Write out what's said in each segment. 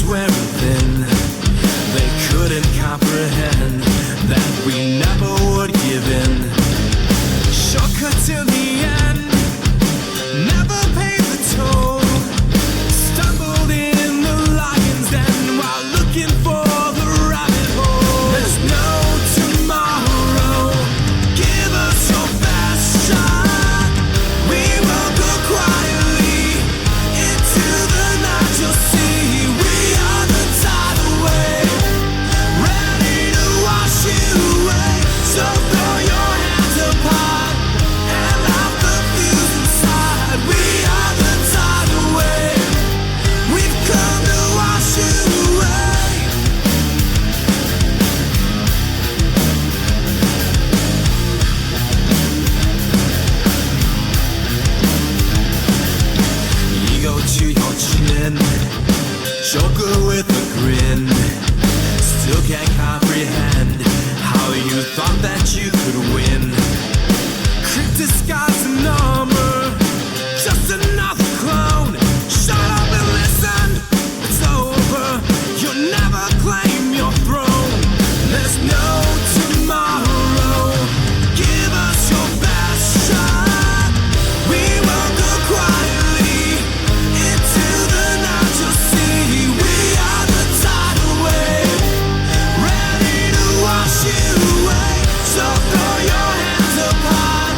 swear within they couldn't comprehend that we never would give in. Shook her till the end, never paid the toll. Stumbled in the lion's den while looking for the rabbit hole. There's no tomorrow, give us your best shot. We will go quietly into the night. You'll see we are the tidal wave, ready to wash you away. So throw your hands apart and light the fuse inside. We are the tidal wave, we've come to wash you away. Ego to your chin, Joker with a grin. Still can't comprehend how you thought that you could win. Creep disguised in armor, just another clone. Shut up and listen, it's over. You'll never claim your throne. There's no tomorrow, give us your best shot. We will go quietly into the night. You'll see we are the tidal wave, ready to wash you away. So throw your hands apart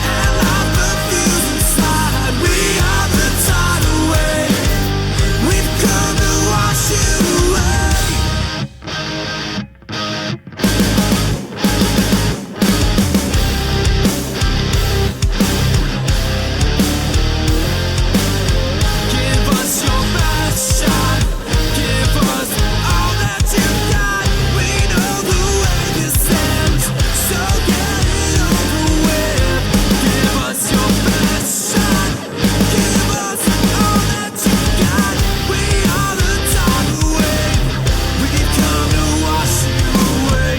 and light the fuse inside. We are the tidal wave, we've come to wash you away. Give us your best shot, give us all that you got. We know the way this ends, so get it over with. Give us your best shot, give us all that you got. We are the tidal wave, we've come to wash you away.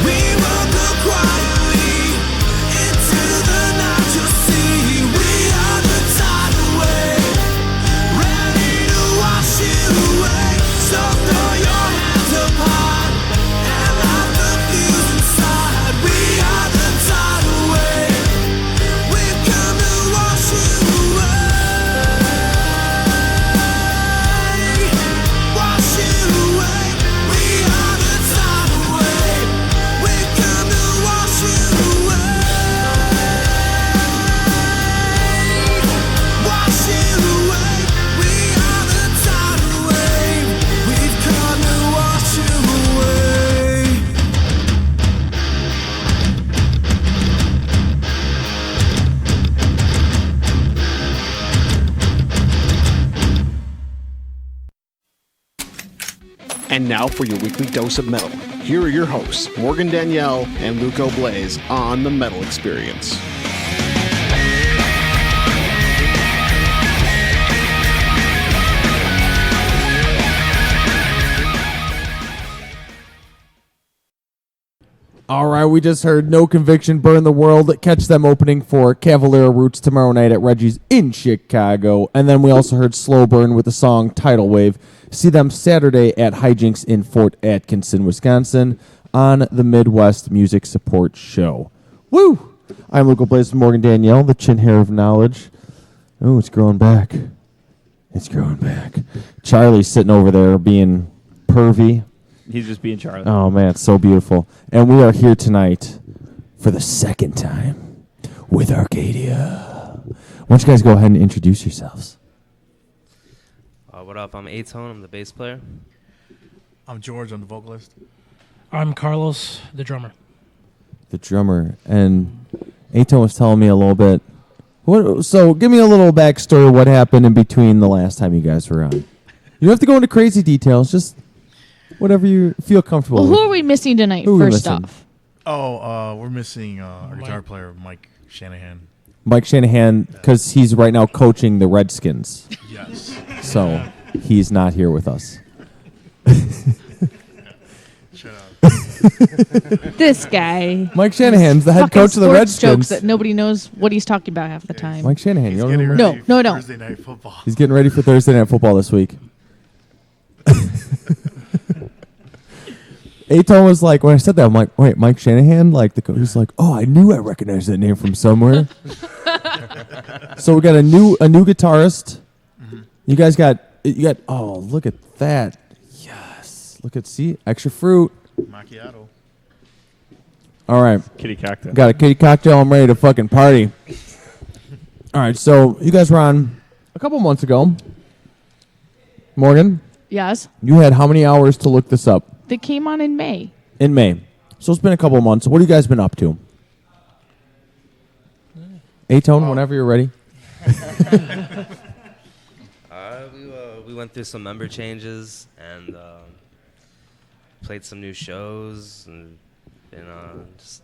We will go quietly into the night. You'll see we are the tidal wave, ready to wash you away. So throw your hands apart and light the fuse inside. We are the tidal wave, we've come to wash you away. Wash you away. We are the tidal wave, we've come to wash you away. Wash you away. We are the tidal wave, we've come to wash you away. And now for your weekly dose of metal. Here are your hosts, Morgan Danielle and Luco Blaze on The Metal Experience. All right, we just heard No Conviction, Burn the World. Catch them opening for Cavalier Roots tomorrow night at Reggie's in Chicago. And then we also heard Slow Burn with the song Tidal Wave. See them Saturday at Hijinks in Fort Atkinson, Wisconsin on the Midwest Music Support Show. Woo! I'm Luca Blaze with Morgan Danielle, the chin hair of knowledge. Oh, it's growing back. It's growing back. Charlie's sitting over there being pervy. He's just being Charlie. Oh, man, it's so beautiful. And we are here tonight for the second time with Arcadia. Why don't you guys go ahead and introduce yourselves? What up? I'm A-Tone. I'm the bass player. I'm George. I'm the vocalist. I'm Carlos, the drummer. The drummer. And A-Tone was telling me a little bit. So give me a little backstory of what happened in between the last time you guys were on. You don't have to go into crazy details. Just whatever you feel comfortable Well, with. who are we missing tonight, Who are we first missing? off? Oh, we're missing our guitar player, Mike Shanahan. Mike Shanahan, because he's right now coaching the Redskins, Yes. so he's not here with us. Shut up. This guy. Mike Shanahan's the head Fucking coach of the sports Redskins. jokes that nobody knows what he's talking about half the time. Mike Shanahan, you He's don't getting remember? ready No, for no. Thursday Night Football. He's getting ready for Thursday Night Football this week. Aton was like, when I said that, I'm like, wait, Mike Shanahan? Like, he's like, oh, I knew I recognized that name from somewhere. So we got a new guitarist. You guys got, oh, look at that. Yes. Look at, see, extra fruit. Macchiato. All right. Kitty cocktail. Got a kitty cocktail. I'm ready to fucking party. All right, so you guys were on a couple months ago. Morgan, Yes. you had how many hours to look this up? That came on in May. In May. So it's been a couple months. What have you guys been up to? A-Tone, whenever you're ready. We went through some member changes and played some new shows and just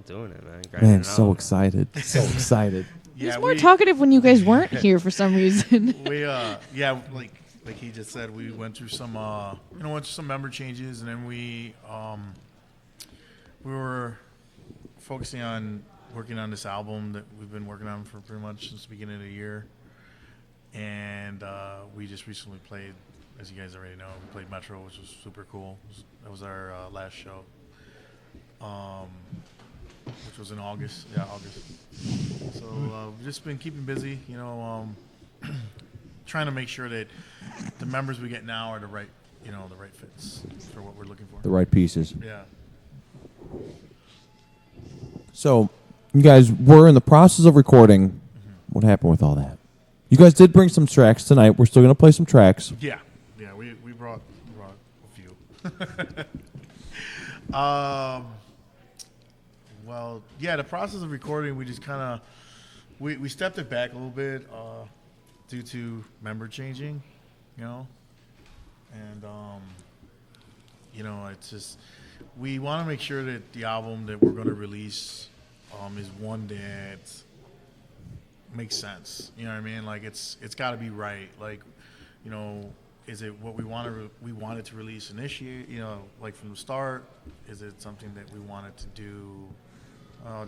doing it, man. Grinding Man, it so out. excited. So excited. He was more talkative when you guys weren't here for some reason. We like he just said, we went through some member changes, and then we were focusing on working on this album that we've been working on for pretty much since the beginning of the year. And we just recently played, as you guys already know, we played Metro, which was super cool. That was our last show, which was in August. Yeah, August. So we've just been keeping busy, trying to make sure that the members we get now are the right fits for what we're looking for. The right pieces. Yeah. So you guys were in the process of recording. What happened with all that? You guys did bring some tracks tonight. We're still going to play some tracks. Yeah. We brought a few. Well, yeah, the process of recording, we just kind of we stepped it back a little bit due to member changing, and it's just we want to make sure that the album that we're going to release is one that makes sense. You know what I mean? Like it's got to be right. Like, is it what we wanted to release initiate? Like from the start? Is it something that we wanted to do?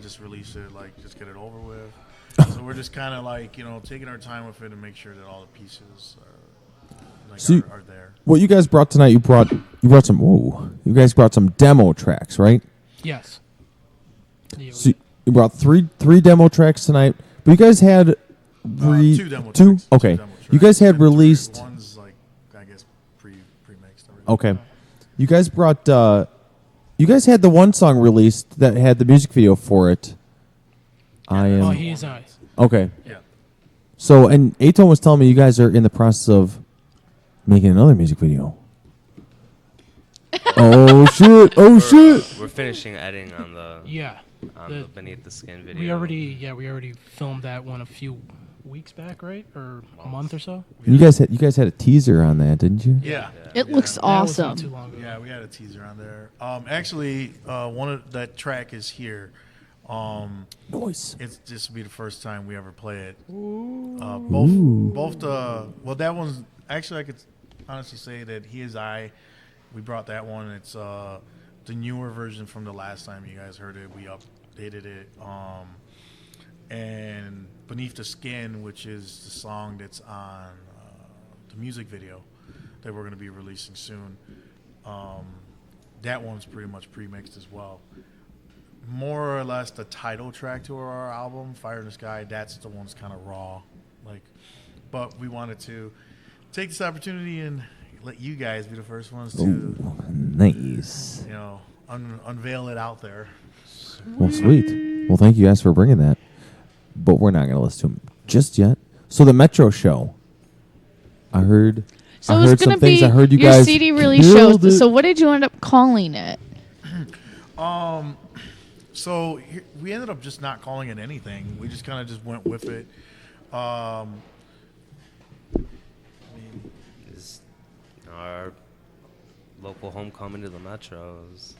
Just release it, like just get it over with. So we're just kind of like taking our time with it and make sure that all the pieces are there. What you guys brought tonight? You brought some. Whoa! You guys brought some demo tracks, right? Yes. Yeah, So you brought three demo tracks tonight. But you guys had Two demo two? tracks. Okay. Two demo You guys tracks. had And three- released. One's like I guess pre-mixed. Everything. Okay. You guys brought. You guys had the one song released that had the music video for it. I am. Oh, he's Okay. Yeah. So, and Aton was telling me you guys are in the process of making another music video. Oh shit! Oh shit! We're finishing editing on the the Beneath the Skin video. we already filmed that one a few weeks back, right, or a month or so. You guys had a teaser on that, didn't you? Yeah. It looks That was not awesome. too long ago. Yeah, we had a teaser on there. Actually, one of that track is here. Noise. It's just be the first time we ever play it. Both that one's actually I could honestly say that He Is I. We brought that one. It's the newer version from the last time you guys heard it. We updated it. And Beneath the Skin, which is the song that's on the music video that we're going to be releasing soon. That one's pretty much pre-mixed as well. More or less the title track to our album, Fire in the Sky, that's the one's kind of raw. But we wanted to take this opportunity and let you guys be the first ones to, Nice. unveil it out there. Well, sweet. Well, thank you guys for bringing that. But we're not going to listen to them just yet. So the Metro show, I heard. So I it was heard going to some things. be I heard you your guys CD release killed show. it. So what did you end up calling it? So we ended up just not calling it anything. We just kind of just went with it. Is our local homecoming to the Metros.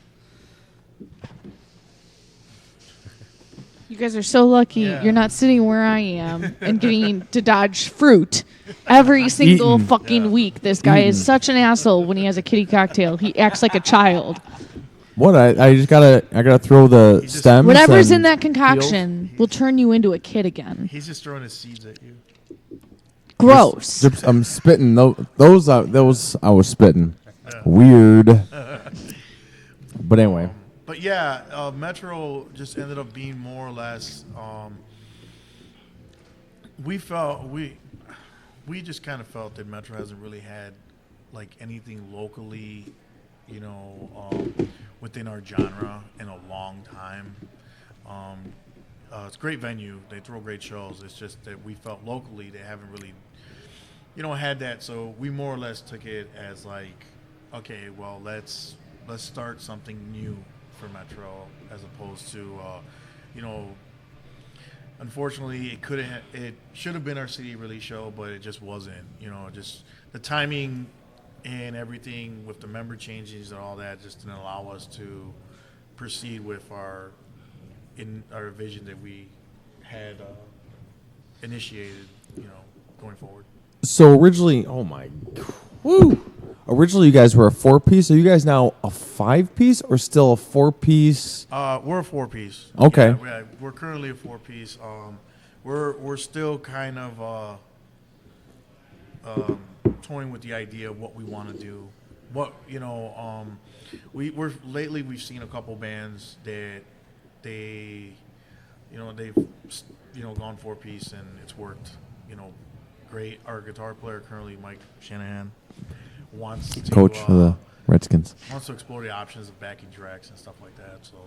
You guys are so lucky Yeah. you're not sitting where I am and getting to dodge fruit every single Eaten. fucking week. This guy is such an asshole when he has a kitty cocktail. He acts like a child. What I just gotta throw the just- stems. Whatever's and in that concoction will turn you into a kid again. He's just throwing his seeds at you. Gross. I'm spitting those I was spitting. Weird. But anyway, But yeah, Metro just ended up being more or less. We just kind of felt that Metro hasn't really had like anything locally, within our genre in a long time. It's a great venue. They throw great shows. It's just that we felt locally they haven't really, had that. So we more or less took it as like, okay, well, let's start something new for Metro as opposed to, unfortunately, it should have been our CD release show, but it just wasn't. Just the timing and everything with the member changes and all that just didn't allow us to proceed with our vision that we had initiated, going forward. so originally, originally you guys were a 4-piece. Are you guys now a 5-piece or still a 4-piece? We're a 4-piece. Okay. Yeah, we're currently a 4-piece. We're still kind of toying with the idea of what we want to do. We've seen a couple bands that they've gone 4-piece and it's worked, great. Our guitar player currently, Mike Shanahan, wants to Coach for the Redskins. wants to explore the options of backing tracks and stuff like that. So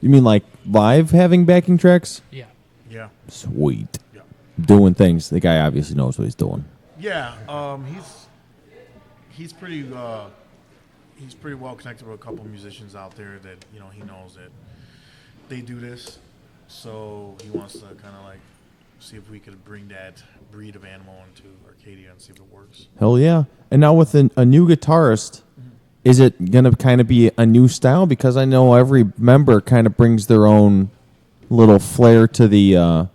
You mean like live having backing tracks? Yeah. yeah, Sweet. yeah. Doing things. The guy obviously knows what he's doing. Yeah, he's pretty well connected with a couple musicians out there that he knows that they do this, so he wants to kind of like see if we could bring that breed of animal into Arcadia and see if it works. Hell yeah. And now with a new guitarist, is it going to kind of be a new style? Because I know every member kind of brings their own little flair to the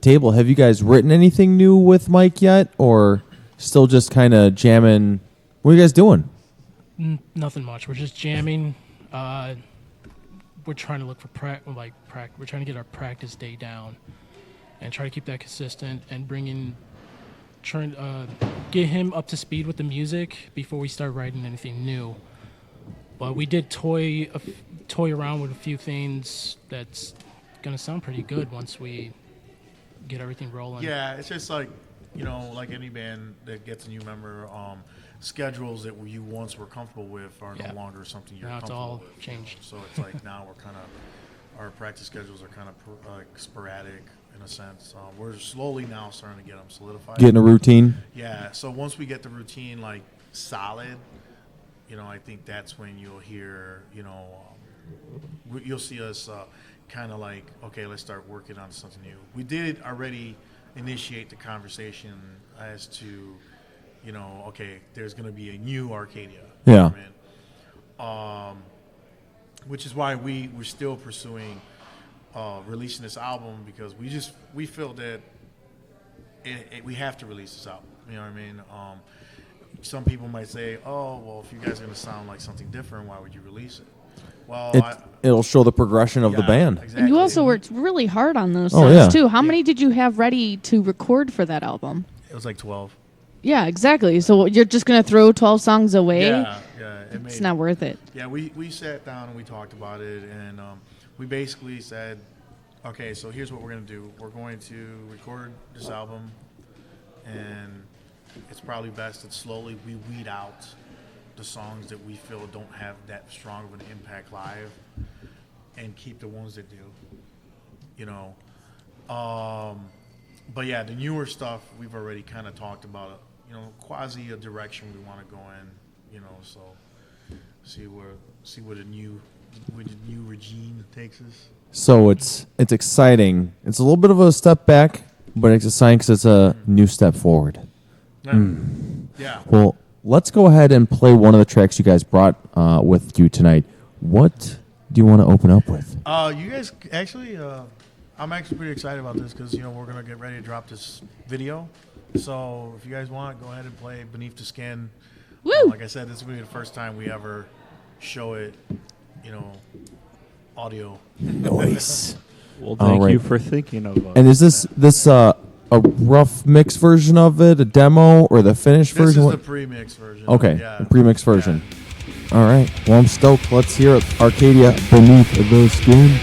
table. Have you guys written anything new with Mike yet, or still just kind of jamming? What are you guys doing? Nothing much. We're just jamming. We're trying to look for we're trying to get our practice day down and try to keep that consistent and get him up to speed with the music before we start writing anything new. But we did toy around with a few things that's gonna sound pretty good once we get everything rolling. Yeah, it's just like like any band that gets a new member, schedules that you once were comfortable with are no longer something you're Now it's comfortable all with. changed. So it's like now our practice schedules are kind of sporadic in a sense. We're slowly now starting to get them solidified. Getting a routine? Yeah. So once we get the routine like solid, I think that's when you'll hear, you'll see us kind of like, okay, let's start working on something new. We did already initiate the conversation as to, okay, there's going to be a new Arcadia. Yeah. Which is why we're still pursuing releasing this album, because we feel that we have to release this album. You know what I mean? Some people might say, oh, well, if you guys are going to sound like something different, why would you release it? Well, It'll show the progression of the band. Exactly. And you also worked really hard on those Oh, songs, yeah. too. How many did you have ready to record for that album? It was like 12. Yeah, exactly. So you're just going to throw 12 songs away? Yeah. It's not worth it. Yeah, we sat down and we talked about it, and we basically said, okay, so here's what we're going to do. We're going to record this album, and it's probably best that slowly we weed out the songs that we feel don't have that strong of an impact live, and keep the ones that do. But yeah, the newer stuff we've already kind of talked about. Quasi a direction we want to go in. So see where the new regime takes us. So it's exciting. It's a little bit of a step back, but it's exciting because it's a new step forward. Yeah. Well, let's go ahead and play one of the tracks you guys brought with you tonight. What do you want to open up with? You guys actually, I'm actually pretty excited about this because we're gonna get ready to drop this video. So if you guys want, go ahead and play Beneath the Skin. Woo! Like I said, this will be the first time we ever show it, audio. Nice. Well, All thank right. you for thinking of us. And is this a rough mix version of it, a demo, or the finished This version? is What- the pre-mix version. Okay, Yeah. the pre-mix version. All right. Well, I'm stoked. Let's hear it. Arcadia, Beneath the Skin.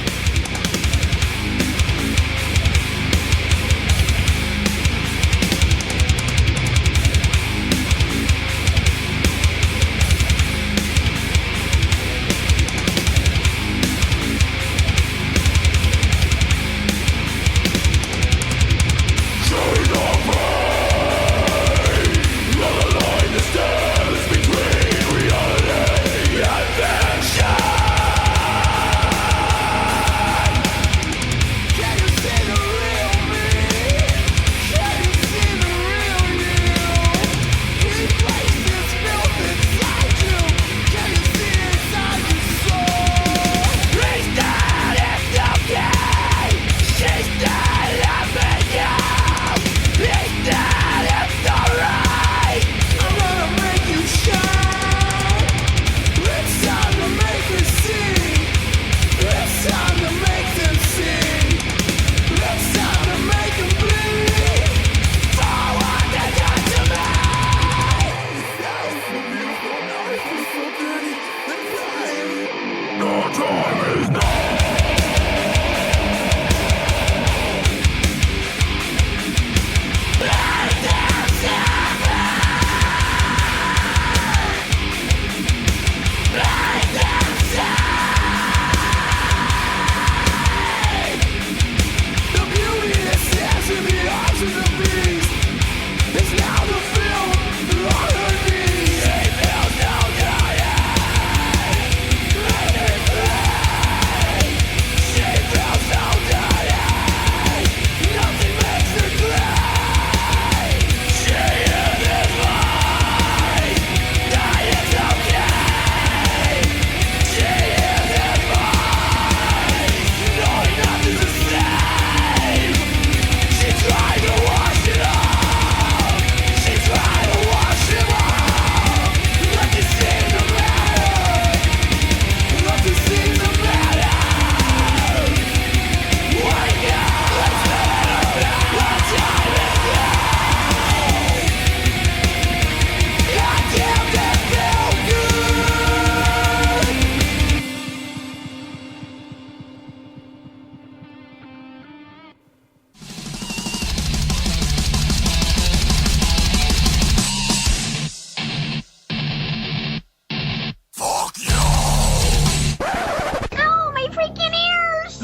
Oh, my freaking ears!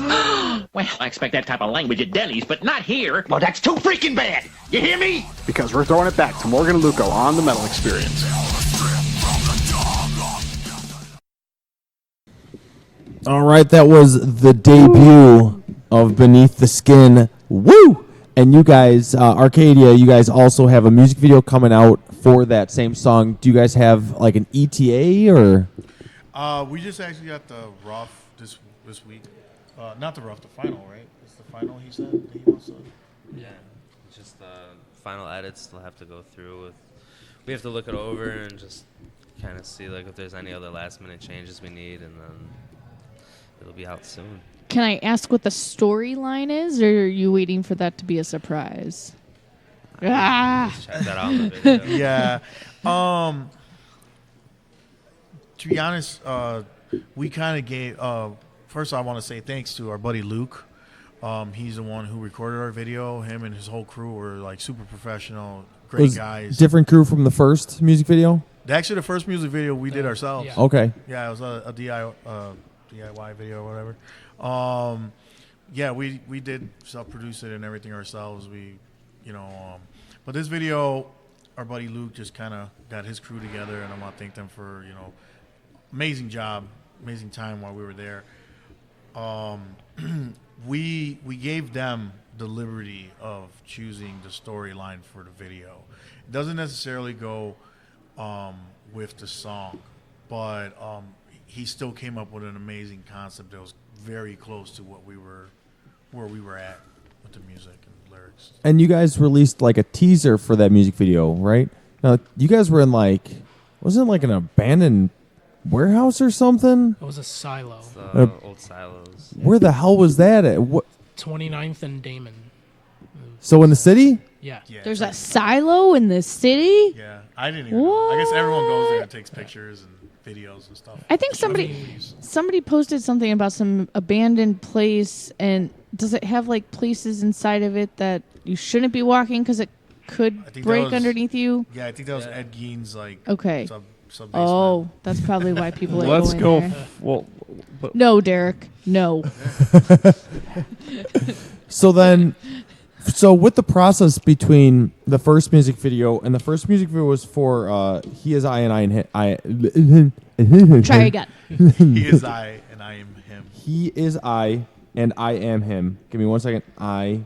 Well, I expect that type of language at Denny's, but not here. Well, that's too freaking bad. You hear me? Because we're throwing it back to Morgan and Luco on the Metal Experience. All right, that was the debut of Beneath the Skin. Woo! And you guys, Arcadia, you guys also have a music video coming out for that same song. Do you guys have like an ETA or? We just actually got the rough this week. Not the rough, the final, right? It's the final. He said that he wants to. Yeah, just the final edits still have to go through. We have to look it over and just kind of see like if there's any other last minute changes we need, and then it'll be out soon. Can I ask what the storyline is, or are you waiting for that to be a surprise? Just check that out in the video. Yeah. To be honest, we kind of gave. First, I want to say thanks to our buddy Luke. He's the one who recorded our video. Him and his whole crew were like super professional, great Was guys. different crew from the first music video? Actually, the first music video we did ourselves. Yeah. Okay. Yeah, it was a DIY video or whatever. Yeah, we did self-produce it and everything ourselves. But this video, our buddy Luke just kind of got his crew together, and I want to thank them for amazing job, amazing time while we were there. We gave them the liberty of choosing the storyline for the video. It doesn't necessarily go with the song, but he still came up with an amazing concept that was very close to what we were where we were at with the music and lyrics. And you guys released like a teaser for that music video, right? Now, you guys were in like, wasn't it like an abandoned warehouse or something? It was a silo. Old silos. Where the hell was that at? What? 29th and Damon. So in the city? Yeah. Yeah, There's it's a silo in the city? yeah, I didn't even know. I guess everyone goes there and takes pictures and videos and stuff. I think somebody posted something about some abandoned place, and does it have like places inside of it that you shouldn't be walking because it could I think that break was- underneath you? Yeah, I think that was Ed Gein's like Okay. sub basement. Oh, that's probably why people are Let's going go. there. Well, but No, Derek. No. So then, so with the process between the first music video and the first music video was for He Is I and I and Try again. He is I and I am him. He is I and I am him. Give me 1 second. I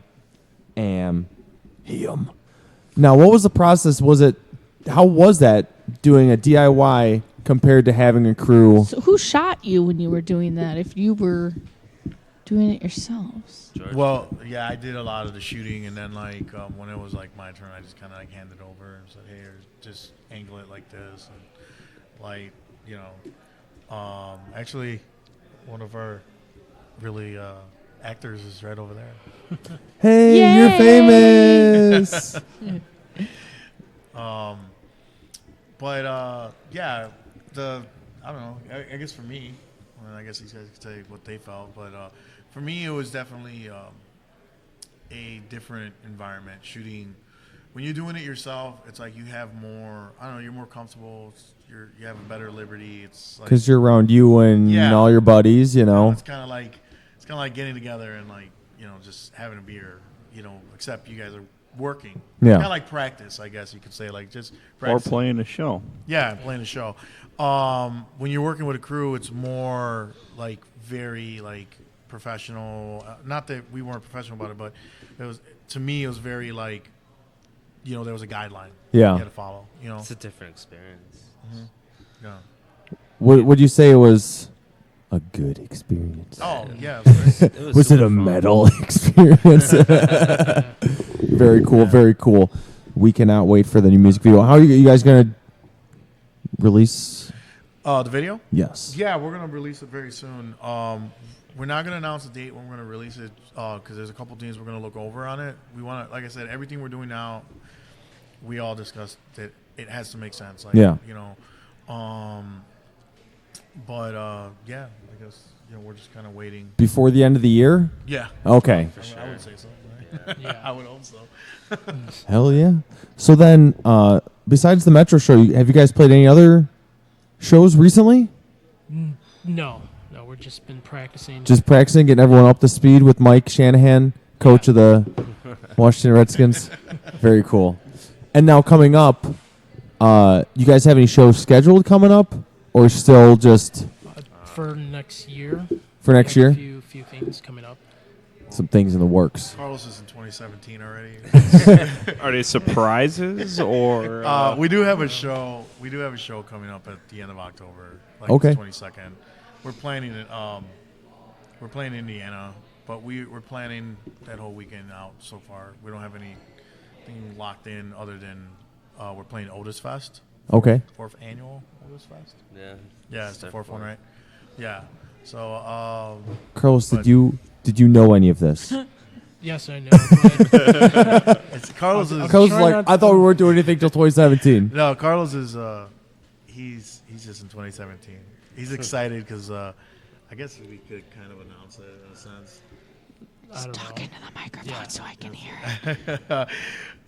am him. Now, what was the process? How was that doing a DIY compared to having a crew? So who shot you when you were doing that? If you were doing it yourselves? George. Well, yeah, I did a lot of the shooting, and then like when it was like my turn, I just kind of like handed over and said, "Hey, just angle it like this," and like actually, one of our really actors is right over there. Hey, Yay! you're famous. But yeah, I don't know. I guess for me, well, I guess these guys could say what they felt, but for me, it was definitely a different environment. Shooting when you're doing it yourself, it's like you have more. I don't know. You're more comfortable. You have a better liberty. It's like, Because you're around you and Yeah. all your buddies, you know. it's kind of like getting together and like just having a beer. Except you guys are working. Yeah. Kind of like practice, I guess you could say. Like just or practice. playing a show. Yeah, playing a show. When you're working with a crew, it's more like very like professional. Not that we weren't professional about it, but it was to me it was very like there was a guideline Yeah. you had to follow. It's a different experience. Yeah. Would you say it was a good experience? Oh yeah. It was great. It Was it super a fun. metal experience? Very cool, very cool. We cannot wait for the new music video. How are you guys going to release? The video? Yes. Yeah, we're gonna release it very soon. We're not gonna announce a date when we're gonna release it because there's a couple things we're gonna look over on it. We want to, like I said, everything we're doing now. We all discussed that it has to make sense. Like, Yeah. But yeah, I guess we're just kind of waiting. Before the end of the year? Yeah. Okay. I would say so. Right? Yeah. I would hope so. Hell yeah. So then, besides the Metro show, have you guys played any other shows recently? No, we've just been practicing. Just practicing, getting everyone up to speed with Mike Shanahan, coach of the Washington Redskins. Very cool. And now coming up, you guys have any shows scheduled coming up, or still just for next year. for next We have year? A few things coming up. Some things in the works. Carlos is in 2017 already. Are they surprises or? We do have a show. We do have a show coming up at the end of October, like Okay. the 22nd. We're planning it. We're playing Indiana, but we're planning that whole weekend out so far. We don't have anything locked in other than we're playing Otis Fest, Okay. 4th annual Otis Fest. Yeah. Yeah, it's the 4th one, right? Yeah. So Carlos, But- did you know any of this? Yes, I know. but it's Carlos is Carlos was Try like, not I thought we weren't doing anything till 2017. no. Carlos is he's just in 2017. He's excited because I guess we could kind of announce it in a sense. I don't Talk know. into the microphone Yeah. so I can hear it.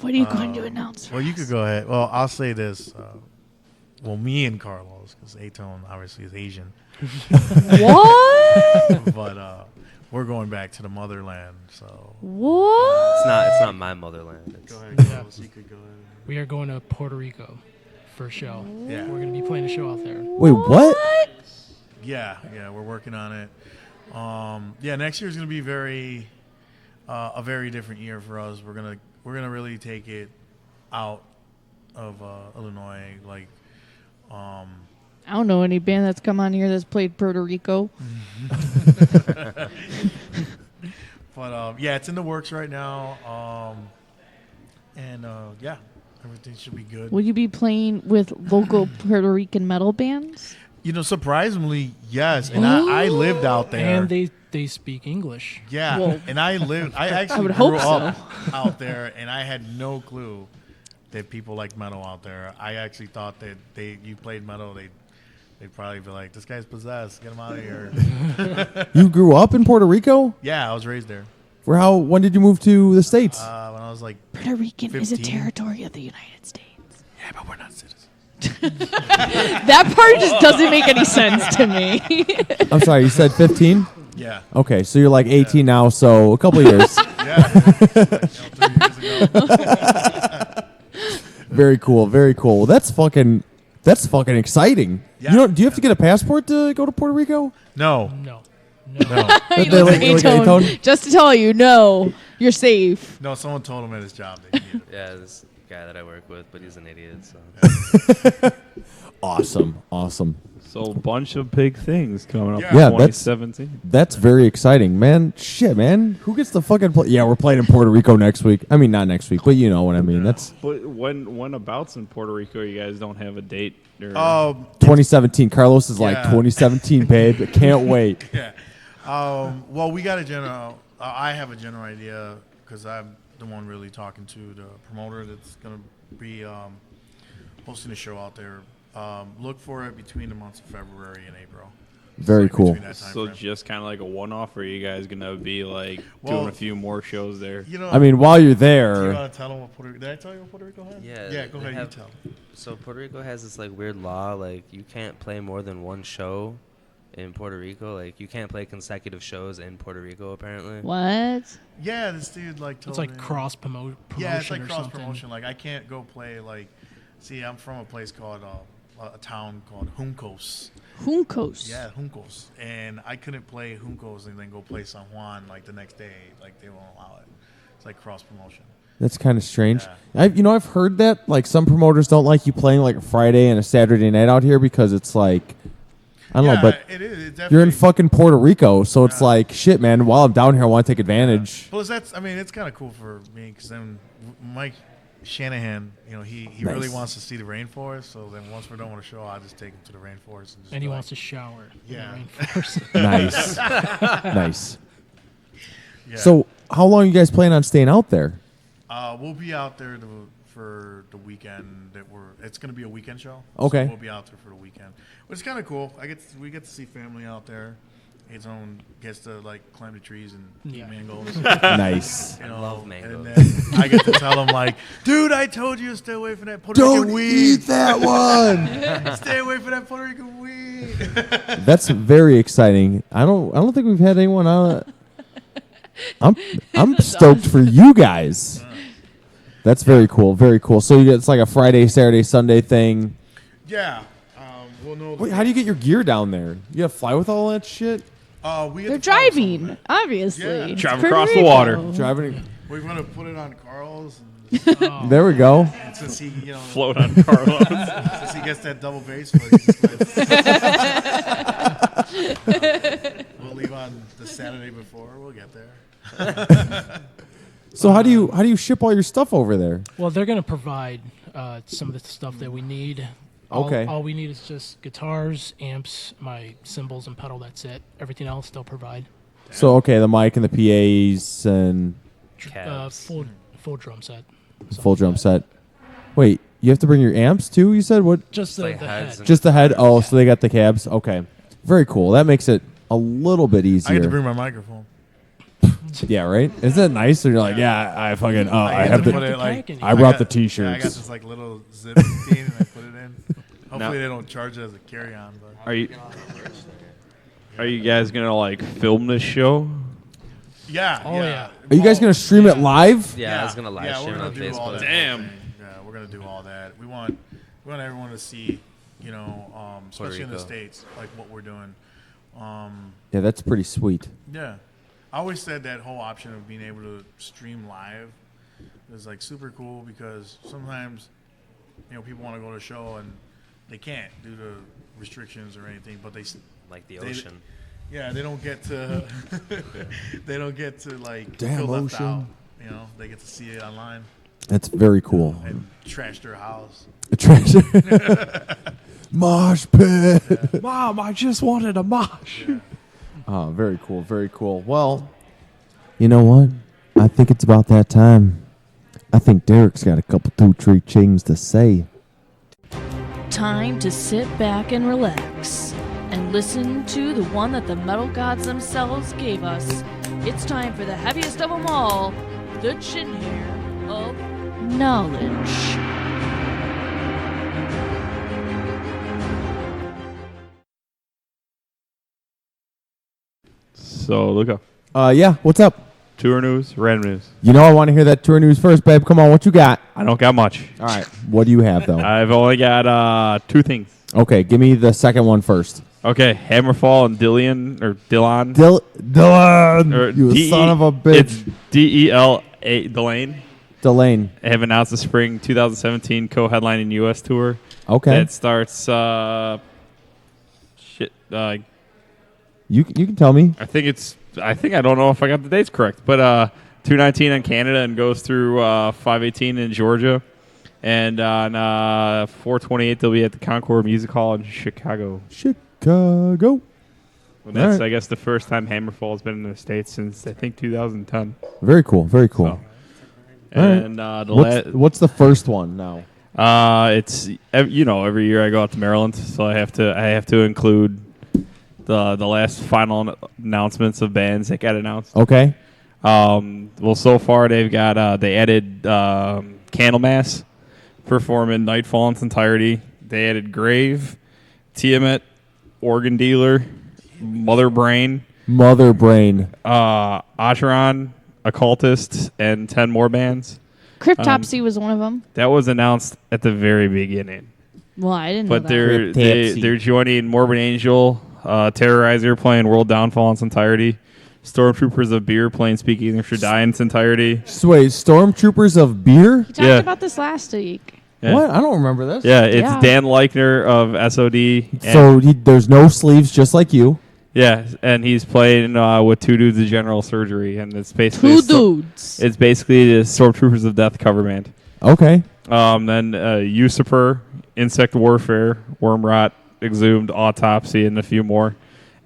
What are you going to announce? For Well, you us? could go ahead. Well, I'll say this. Well, me and Carlos, because Atone obviously is Asian, What? but we're going back to the motherland. So What? It's not my motherland. It's, go ahead, Yeah. Carlos. You could go ahead. We are going to Puerto Rico for a show. Yeah. We're going to be playing a show out there. Wait, what? Yeah, we're working on it. Yeah, next year is going to be a very different year for us. We're gonna really take it out of Illinois. Like, I don't know any band that's come on here that's played Puerto Rico. But yeah, it's in the works right now. And yeah, everything should be good. Will you be playing with local Puerto Rican metal bands? You know, surprisingly, yes. And I lived out there. And they speak English. Yeah, Well, and I actually would grew hope up out there, and I had no clue that people like metal out there. I actually thought that you played metal, they'd probably be like, this guy's possessed, get him out of here. You grew up in Puerto Rico? Yeah, I was raised there. When did you move to the States? When I was like, Puerto Rican is a 15. territory of the United States. yeah, but we're not citizens. That part just doesn't make any sense to me. I'm sorry, you said 15? Yeah, Okay, so you're like 18 now, so a couple of years. yeah. Like, 3 years ago. Very cool, very cool. That's fucking exciting. Yeah. Do you have to get a passport to go to Puerto Rico? No, No. He They looks like at A-tone? A-tone. Just to tell you, no, you're safe. no. Someone told him at his job that he needed it. Yeah, this guy that I work with, but he's an idiot. So Awesome. So a bunch of big things coming up Yeah. in Yeah, that's- 2017. That's very exciting, man. Shit, man. Who gets the fucking play? Yeah, we're playing in Puerto Rico next week. I mean, not next week, but you know what I mean. That's But when abouts in Puerto Rico, you guys don't have a date? Or 2017. Carlos is like Yeah. 2017, babe. Can't wait. Yeah. Well, we got a general. I have a general idea because I'm the one really talking to the promoter that's going to be hosting a show out there. Look for it between the months of February and April. Very Like, cool. between that time so frame. just kind of like a one-off, or are you guys gonna be like Well, doing a few more shows there? You know, I mean, while you're do you there, want to tell them what Puerto Rico? Did I tell you what Puerto Rico has? Yeah, Yeah. Go they ahead. have- You tell. So Puerto Rico has this like weird law, like you can't play more than one show in Puerto Rico. Like you can't play consecutive shows in Puerto Rico. Apparently, What? Yeah, this dude like told It's like me. cross promotion. Yeah, it's like or cross something. promotion. Like I can't go play like. See, I'm from a place called a town called Juncos. Juncos. Yeah, Juncos, and I couldn't play Juncos and then go play San Juan like the next day. Like they won't allow it. It's like cross promotion. that's kind of strange. I've heard that like some promoters don't like you playing like a Friday and a Saturday night out here because it's like I don't know, but it is. It you're in definitely- fucking Puerto Rico, so it's like shit, man. While I'm down here, I want to take advantage. Plus, that's. I mean, it's kind of cool for me because then Mike Shanahan, you know, he really Nice. wants to see the rainforest. So then once we're done with the show, I'll just take him to the rainforest and just. And he be wants to like, shower. in the Yeah. rainforest. Nice, nice. Yeah. So, how long you guys plan on staying out there? We'll be out there for the weekend. It's going to be a weekend show. Okay. So we'll be out there for the weekend, which is kind of cool. We get to see family out there. His own gets to like climb the trees and Yeah. eat mangoes. Nice. You I know, love And mangoes. then I get to tell him like, dude, I told you to stay away from that Puerto Rican weed. that one. Stay away from that Puerto Rican weed. That's very exciting. I don't think we've had anyone on. I'm stoked for you guys. That's very cool. Very cool. So it's like a Friday, Saturday, Sunday thing. Yeah. We'll know. Wait, how do you get your gear down there? You gotta fly with all that shit? We They're get to fly with driving, someone. obviously. Yeah. It's Drive Puerto across the Rico. water. Driving. We're gonna put it on Carl's. There we go. And since he, you know, Float on Carlos. since he gets that double bass foot, he's just like- we'll leave on the Saturday before. We'll get there. So how do you ship all your stuff over there? Well, they're going to provide some of the stuff that we need. Okay. All we need is just guitars, amps, my cymbals, and pedal. That's it. Everything else they'll provide. So okay, the mic and the PAs and Cabs. Full drum set. full drum set. Wait, you have to bring your amps too? You said what? Just the, like the heads head. and- Just the head. Oh, so they got the cabs. Okay, very cool. That makes it a little bit I easier. get to bring my microphone. Yeah, right. Isn't that nice? Or you're like, yeah, I fucking. I get have to the. put it like. I I brought the Yeah, I got T-shirts. this like little zip thing and I put it in. Hopefully they don't charge it as a carry-on. But Are you guys gonna like film this show? yeah. Oh, yeah. Are you guys gonna stream it live? Yeah, I was gonna live we're stream it gonna on do all Facebook. that Damn. whole thing. Yeah, we're gonna do all that. We want everyone to see, you know, especially in the Rico. States, like what we're doing. Yeah, that's pretty sweet. Yeah, I always said that whole option of being able to stream live is like super cool because sometimes, you know, people want to go to a show and they can't due to restrictions or anything, but Like the they- ocean. Yeah, they don't get to. They don't get to like Damn feel left Ocean. out. You know, they get to see it online That's very cool. and trash their house. A treasure. Mosh pit. Mom, I just wanted a mosh. Oh, very cool. Very cool. Well, you know what? I think it's about that time. I think Derek's got a couple, 2, 3 things to say. Time to sit back and relax and listen to the one that the metal gods themselves gave us. It's time for the heaviest of them all, the chin hair of knowledge. So, Luca, Yeah, what's up? tour news, random news. You know I want to hear that tour news first, babe. Come on, what you got? I don't got much. All right. What do you have, though? I've only got 2 things. Okay, give me the second one first. Okay, Hammerfall and Dillon. Dylan, Or you D-E- son of a bitch. It's DELA Delane. Delane. Have announced the spring 2017 co-headlining U.S. tour. Okay. That starts. You can tell me. I think I don't know if I got the dates correct, but 219 in Canada and goes through 518 in Georgia, and on 428 they'll be at the Concord Music Hall in Chicago. Chicago. And that's All right. I guess the first time Hammerfall has been in the States since I think 2010. Very cool. Very cool. So, and What's the first one now? it's every year I go out to Maryland, so I have to include the last final announcements of bands that got announced. Okay. Well, so far they added Candlemass performing Nightfall in its entirety. They added Grave, Tiamat, Organ Dealer, Mother Brain, Acheron, Occultist, and 10 more bands. Cryptopsy was one of them. That was announced at the very beginning. Well, I didn't know But that. they're joining Morbid Angel, Terrorizer playing World Downfall in its entirety, Stormtroopers of Beer playing Speak Either Should Die in its entirety. So wait, Stormtroopers of Beer? He talked about this last week. Yeah. What? I don't remember this. Yeah, it's Yeah. Dan Leichner of SOD. So there's no sleeves, just like you. Yeah, and he's playing with Two Dudes of General Surgery, and it's basically It's basically the Stormtroopers of Death cover band. Okay. Then Usurper, Insect Warfare, Wormrot, Exhumed, Autopsy, and a few more.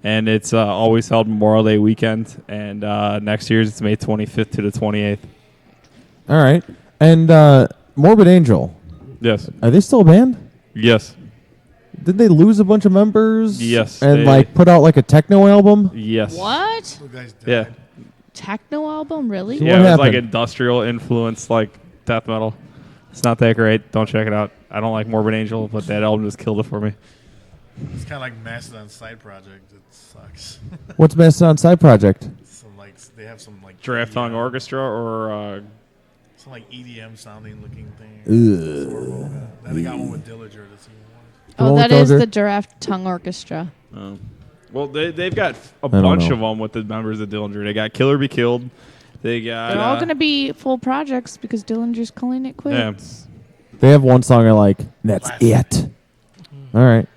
And it's always held Memorial Day weekend, and next year's it's May 25th to the 28th. All right. And Morbid Angel. Yes. Are they still a band? Yes. Did they lose a bunch of members? Yes, And they- put out like a techno album? Yes. What? The guy's dead. Yeah. Techno album? Really? So Yeah, what it was like happened? industrial influence, like death metal. It's not that great. Don't check it out. I don't like Morbid Angel, but that album just killed it for me. It's kind of like Mastodon side project. It sucks. What's Mastodon side project? They have some like Draft Tongue EDM Orchestra or some like EDM sounding looking thing. Ugh. Then they got one with Dillinger. That's even worse. Come Oh, on, that is Dozer. the Giraffe Tongue Orchestra. well, they've got a don't bunch know. of them with the members of Dillinger. They got Killer Be Killed. They got They're all going to be full projects because Dillinger's calling it quits. They have one song I like. And that's it. All right.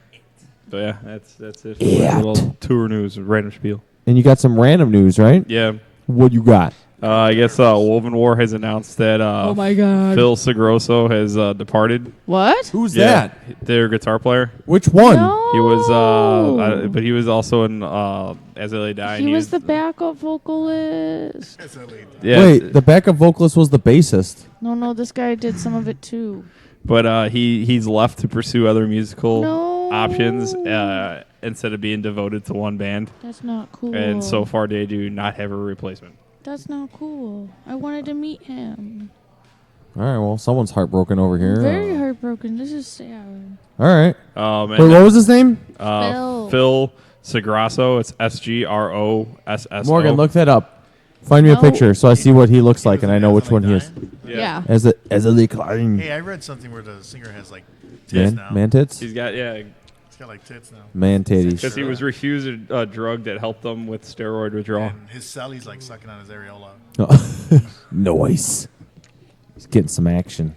So yeah, that's it. For my little tour news, random spiel. And you got some random news, right? Yeah. What you got? I guess Woven War has announced that Oh my God. Phil Segroso has departed. What? Who's Yeah, that? their guitar player. Which one? No. He was, but he was also in As I Lay Dying. He was the backup vocalist. yeah, Wait, the backup vocalist was the bassist. No, this guy did some of it too. but he's left to pursue other musical No. options instead of being devoted to one band. That's not cool. And so far, they do not have a replacement. That's not cool. I wanted to meet him. All right, well, someone's heartbroken over here. Very heartbroken. This is sad. All right. And Wait, what was his name? Phil Segrosso. It's SGROSSO. Morgan, look that up. Find me a No. picture so I see what he looks like and I know which one he is. Yeah. As a decline. Hey, I read something where the singer has like tits now. Man tits? He's got He's got like tits now. Man titties. because he was refused a drug that helped him with steroid withdrawal. And his celly's like sucking on his areola. Nice. He's getting some action.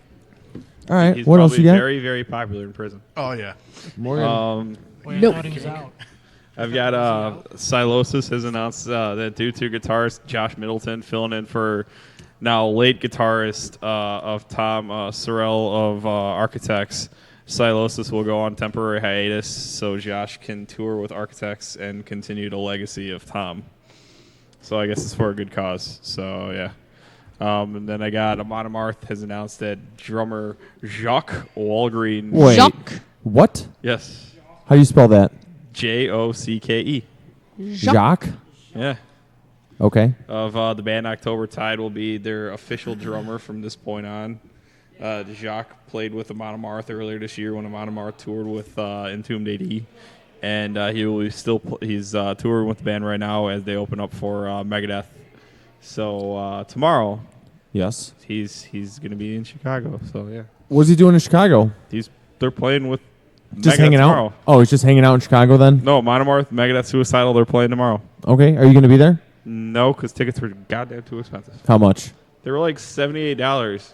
All right, He's what else you probably got? very, very popular in prison. Oh yeah. Morgan. Wait, Nope. I thought he was out. I've got Silosis has announced that due to guitarist Josh Middleton filling in for now late guitarist of Tom Sorrell of Architects, Silosis will go on temporary hiatus so Josh can tour with Architects and continue the legacy of Tom. So I guess it's for a good cause. So yeah. And then I got Amon Amarth has announced that drummer Jacques Walgreen. Wait. Jacques. What? Yes. How do you spell that? Jokke. Jacques? Yeah. Okay. Of the band October Tide will be their official drummer from this point on. Jacques played with Amon Amarth earlier this year when Amon Amarth toured with Entombed AD. And he will he's touring with the band right now as they open up for Megadeth. So tomorrow, Yes. he's going to be in Chicago. So yeah, What's he doing in Chicago? they're playing with Just Megadeth hanging tomorrow. out? Oh, he's just hanging out in Chicago then? No, Monomarth, Megadeth, Suicidal. They're playing tomorrow. Okay. Are you going to be there? No, because tickets were goddamn too expensive. How much? They were like $78.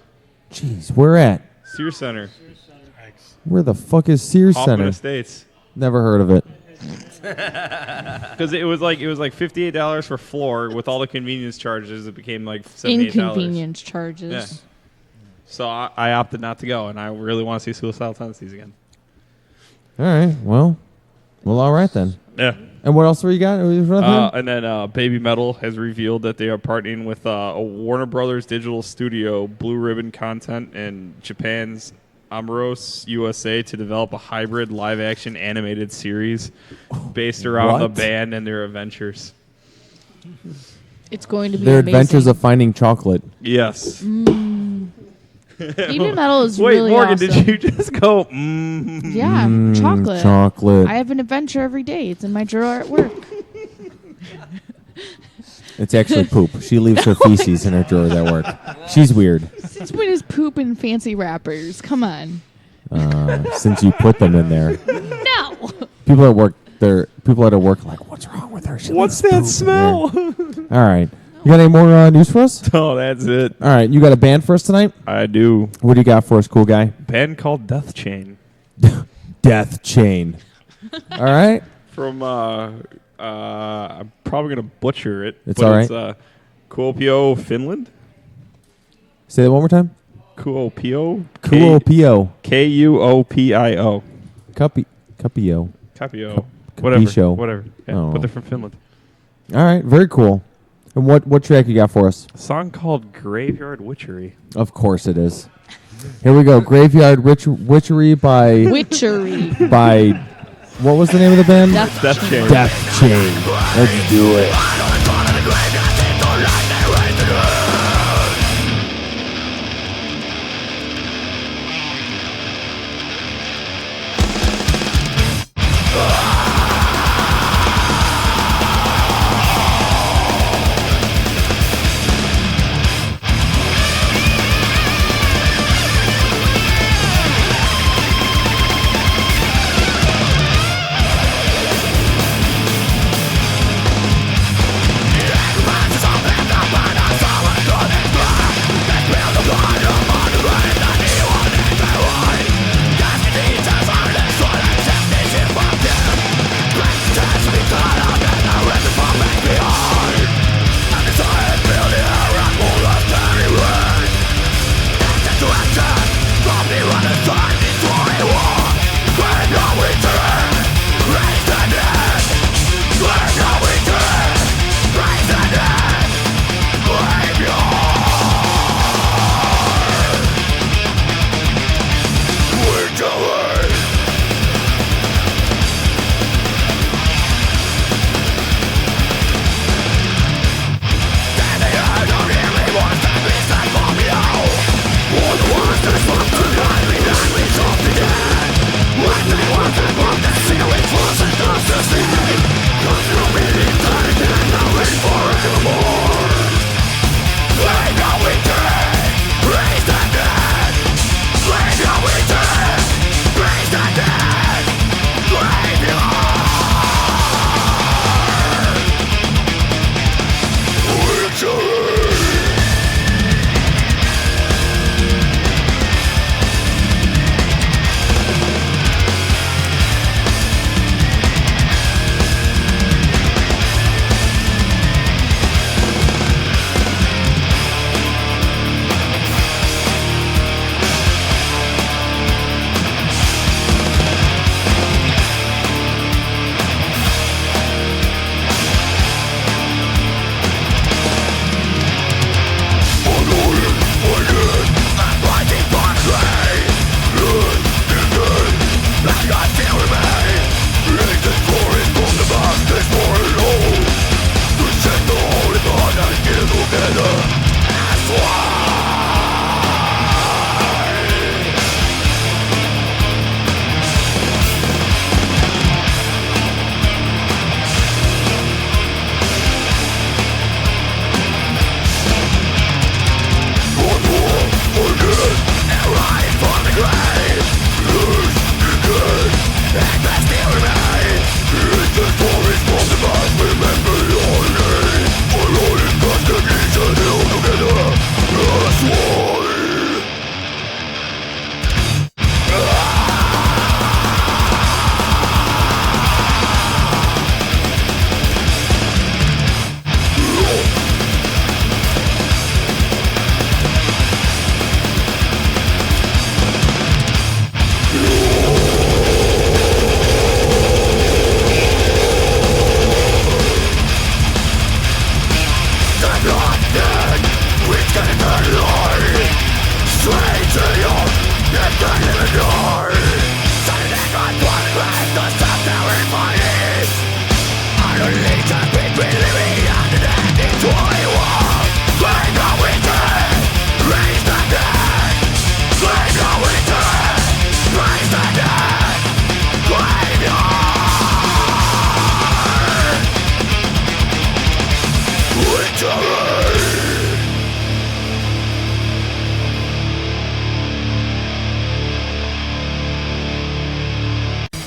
Jeez, where at? Sears Center, Where the fuck is Sears Hoffman Center? Estates. Never heard of it. Because it was like $58 for floor with all the convenience charges. It became like $78. Inconvenience charges. Yeah. So I opted not to go, and I really want to see Suicidal Tendencies again. All right. Well, all right then. Yeah. And what else you got? And then Baby Metal has revealed that they are partnering with a Warner Brothers digital studio, Blue Ribbon Content, and Japan's Amoros USA to develop a hybrid live-action animated series based around the What? band and their adventures. It's going to be Their amazing. Adventures of Finding Chocolate. Yes. Baby Metal is Wait, really Morgan, awesome. did you just go, mm? Yeah, chocolate. Chocolate. I have an adventure every day. It's in my drawer at work. It's actually poop. She leaves her feces in her drawers at work. She's weird. Since when is poop in fancy wrappers? Come on. Since you put them in there. No. People at work, like, what's wrong with her? She What's leaves that poop smell? in there." All right. You got any more news for us? Oh, that's it. All right. You got a band for us tonight? I do. What do you got for us, cool guy? Band called Death Chain. Death Chain. All right. From, I'm probably going to butcher it. It's but all It's Kuopio, Finland. Say that one more time. Kuopio. Kuopio. Kuopio. Cupio. Capio. Whatever. Capiscio. Whatever. Yeah, Oh. but they're from Finland. All right. Very cool. And what track you got for us? A song called Graveyard Witchery. Of course it is. Here we go. Graveyard Witchery by Witchery. by what was the name of the band? Death Chain. Death Chain. Let's do it.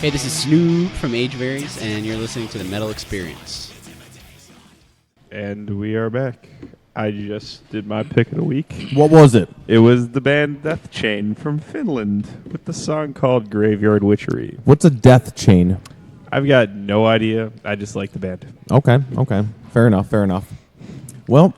Hey, this is Snoop from Age Varies, and you're listening to the Metal Experience. And we are back. I just did my pick of the week. What was it? It was the band Death Chain from Finland with the song called Graveyard Witchery. What's a death chain? I've got no idea. I just like the band. Okay. Fair enough. Well,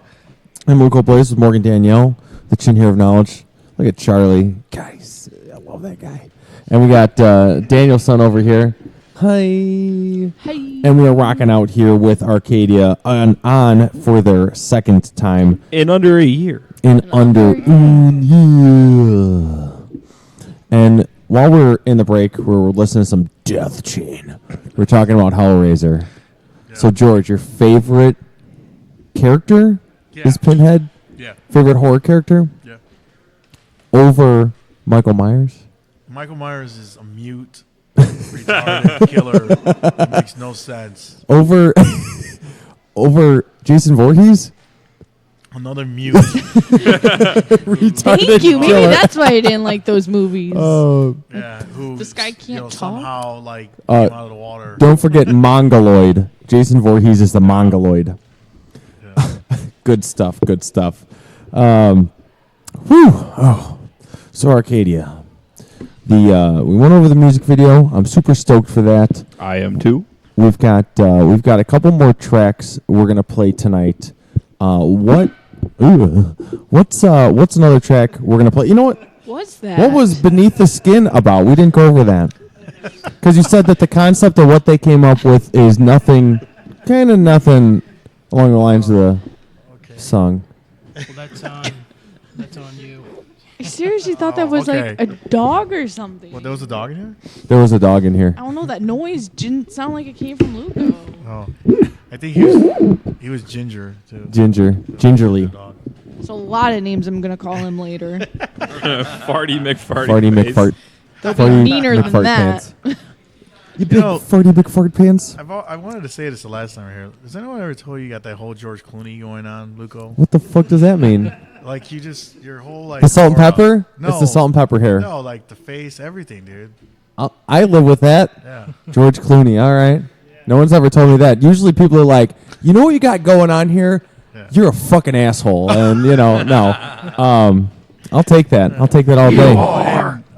I'm Luco Blaze with Morgan Danielle, the chin here of knowledge. Look at Charlie. Guys, I love that guy. And we got Danielson over here. Hi. And we are rocking out here with Arcadia on for their second time. In under a year. In under a year. And while we're in the break, we're listening to some Death Chain. We're talking about Hellraiser. Yeah. So, George, your favorite character is Pinhead? Yeah. Favorite horror character? Yeah. Over Michael Myers? Michael Myers is a mute, retarded killer. It makes no sense. Over Jason Voorhees? Another mute. Thank you. Maybe that's why I didn't like those movies. Yeah, who This guy can't talk? somehow came out of the water. Don't forget Mongoloid. Jason Voorhees is the Mongoloid. Yeah. Good stuff. So Arcadia. We went over the music video. I'm super stoked for that. I am too. We've got a couple more tracks we're gonna play tonight. What's another track we're gonna play? You know what? What's that? What was Beneath the Skin about? We didn't go over that. Because you said that the concept of what they came up with is nothing along the lines of the song. Well, that's on you. I seriously thought that was like a dog or something. What, there was a dog in here? There was a dog in here. I don't know. That noise didn't sound like it came from Luco. Oh, I think he was Ginger too. Gingerly. There's a lot of names I'm gonna call him later. Farty McFarty. Farty McFart. They'll be meaner than that. You big farty McFart pants. I wanted to say this the last time we were here. Has anyone ever told you got that whole George Clooney going on, Luco? What the fuck does that mean? Like your whole the salt and pepper? No, it's the salt and pepper hair. No, like the face, everything, dude. I live with that. Yeah. George Clooney. All right. No one's ever told me that. Usually people are like, you know what you got going on here? Yeah. You're a fucking asshole. And, no. I'll take that. I'll take that all day.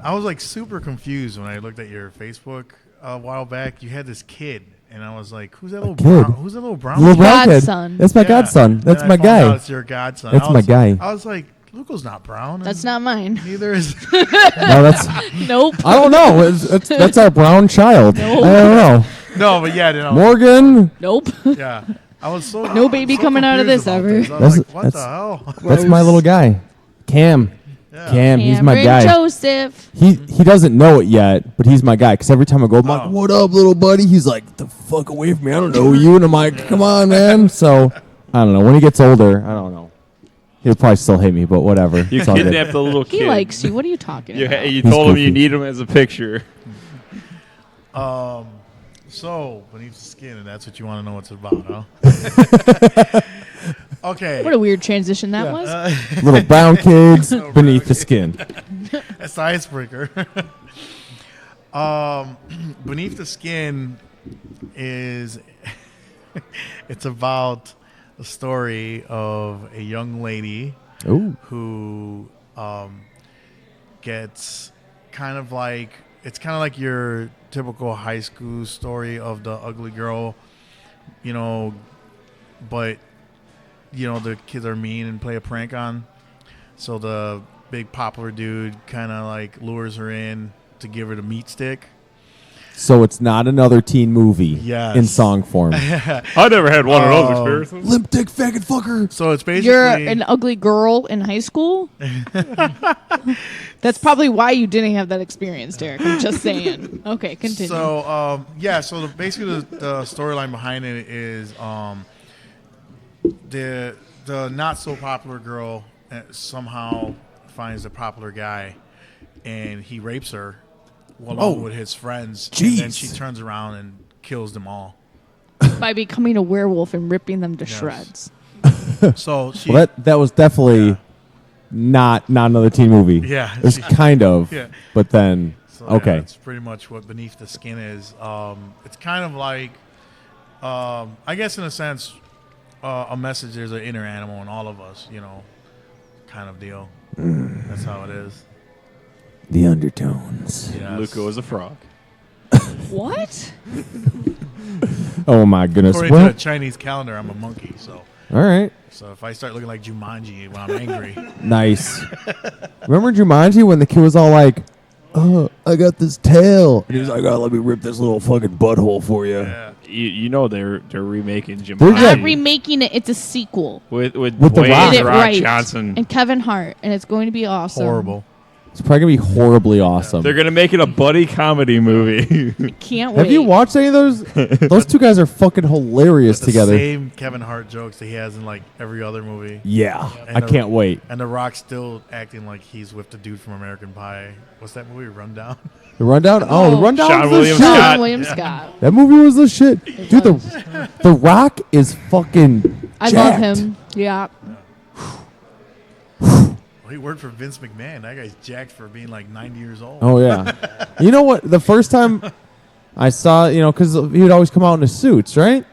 I was like super confused when I looked at your Facebook a while back. You had this kid. And I was like, who's that little brown? Who's that little brown? Little brown kid. Godson. That's my godson. That's my guy. It's your godson. That's my guy. I was like, Luco's not brown. That's not mine. Neither is. No, that's. Nope. I don't know. That's our brown child. Nope. I don't know. No, but yeah, no. Morgan. Nope. Yeah, I was so no baby coming out of this ever. I was like, what the hell? That's my little guy, Cam. Yeah. Cam, he's my guy. Joseph. He doesn't know it yet, but he's my guy. Because every time I go, I'm like, "What up, little buddy?" He's like, "The fuck away from me! I don't know you." And I'm like, "Come on, man." So I don't know. When he gets older, I don't know. He'll probably still hate me, but whatever. You kidnapped the little kid. He likes you. What are you talking about? You told him you need him as a picture. So beneath the skin, and that's what you want to know what's about, huh? Okay. What a weird transition that was. Little brown kids beneath the skin. That's the icebreaker. Beneath the Skin is it's about the story of a young lady who gets kind of like your typical high school story of the ugly girl, but the kids are mean and play a prank on. So the big popular dude kind of like lures her in to give her the meat stick. So it's not another teen movie in song form. I never had one of those experiences. Limp dick faggot fucker. So it's basically... You're an ugly girl in high school? That's probably why you didn't have that experience, Derek. I'm just saying. Okay, continue. So, basically the storyline behind it is the not so popular girl somehow finds a popular guy and he rapes her along with his friends. Jeez. And then she turns around and kills them all. By becoming a werewolf and ripping them to shreds. So she... Well, that was definitely not another teen movie. Yeah. It was kind of. Yeah. But then... So Okay. that's pretty much what Beneath the Skin is. It's kind of like, I guess in a sense, a message. There's an inner animal in all of us, kind of deal. That's how it is. The undertones. Yes. Luca was a frog. What? Oh my goodness. According Well, to the Chinese calendar, I'm a monkey. So all right. if I start looking like Jumanji when I'm angry, Nice. Remember Jumanji when the kid was all like, "Oh, I got this tail," and he was like, "Oh, let me rip this little fucking butthole for you." yeah. You know they're remaking They're Jumanji Yeah. Not remaking it. It's a sequel. with The Dwayne Rock. Get it Rock right. Johnson. And Kevin Hart, and it's going to be awesome. Horrible. It's probably gonna be horribly awesome. They're gonna make it a buddy comedy movie. Can't wait. Have you watched any of those? Those two guys are fucking hilarious The together. same Kevin Hart jokes that he has in like every other movie. Yeah, And I can't wait. And The Rock's still acting like he's with the dude from American Pie. What's that movie? Rundown. The Rundown. Oh, the Oh. Rundown Sean was William the shit. Scott. Sean William Scott. That movie was the shit, dude. The Rock is fucking. I jacked. love him. Yeah. Well, he worked for Vince McMahon. That guy's jacked for being like 90 years old. Oh yeah. You know what? The first time I saw, because he would always come out in his suits, right?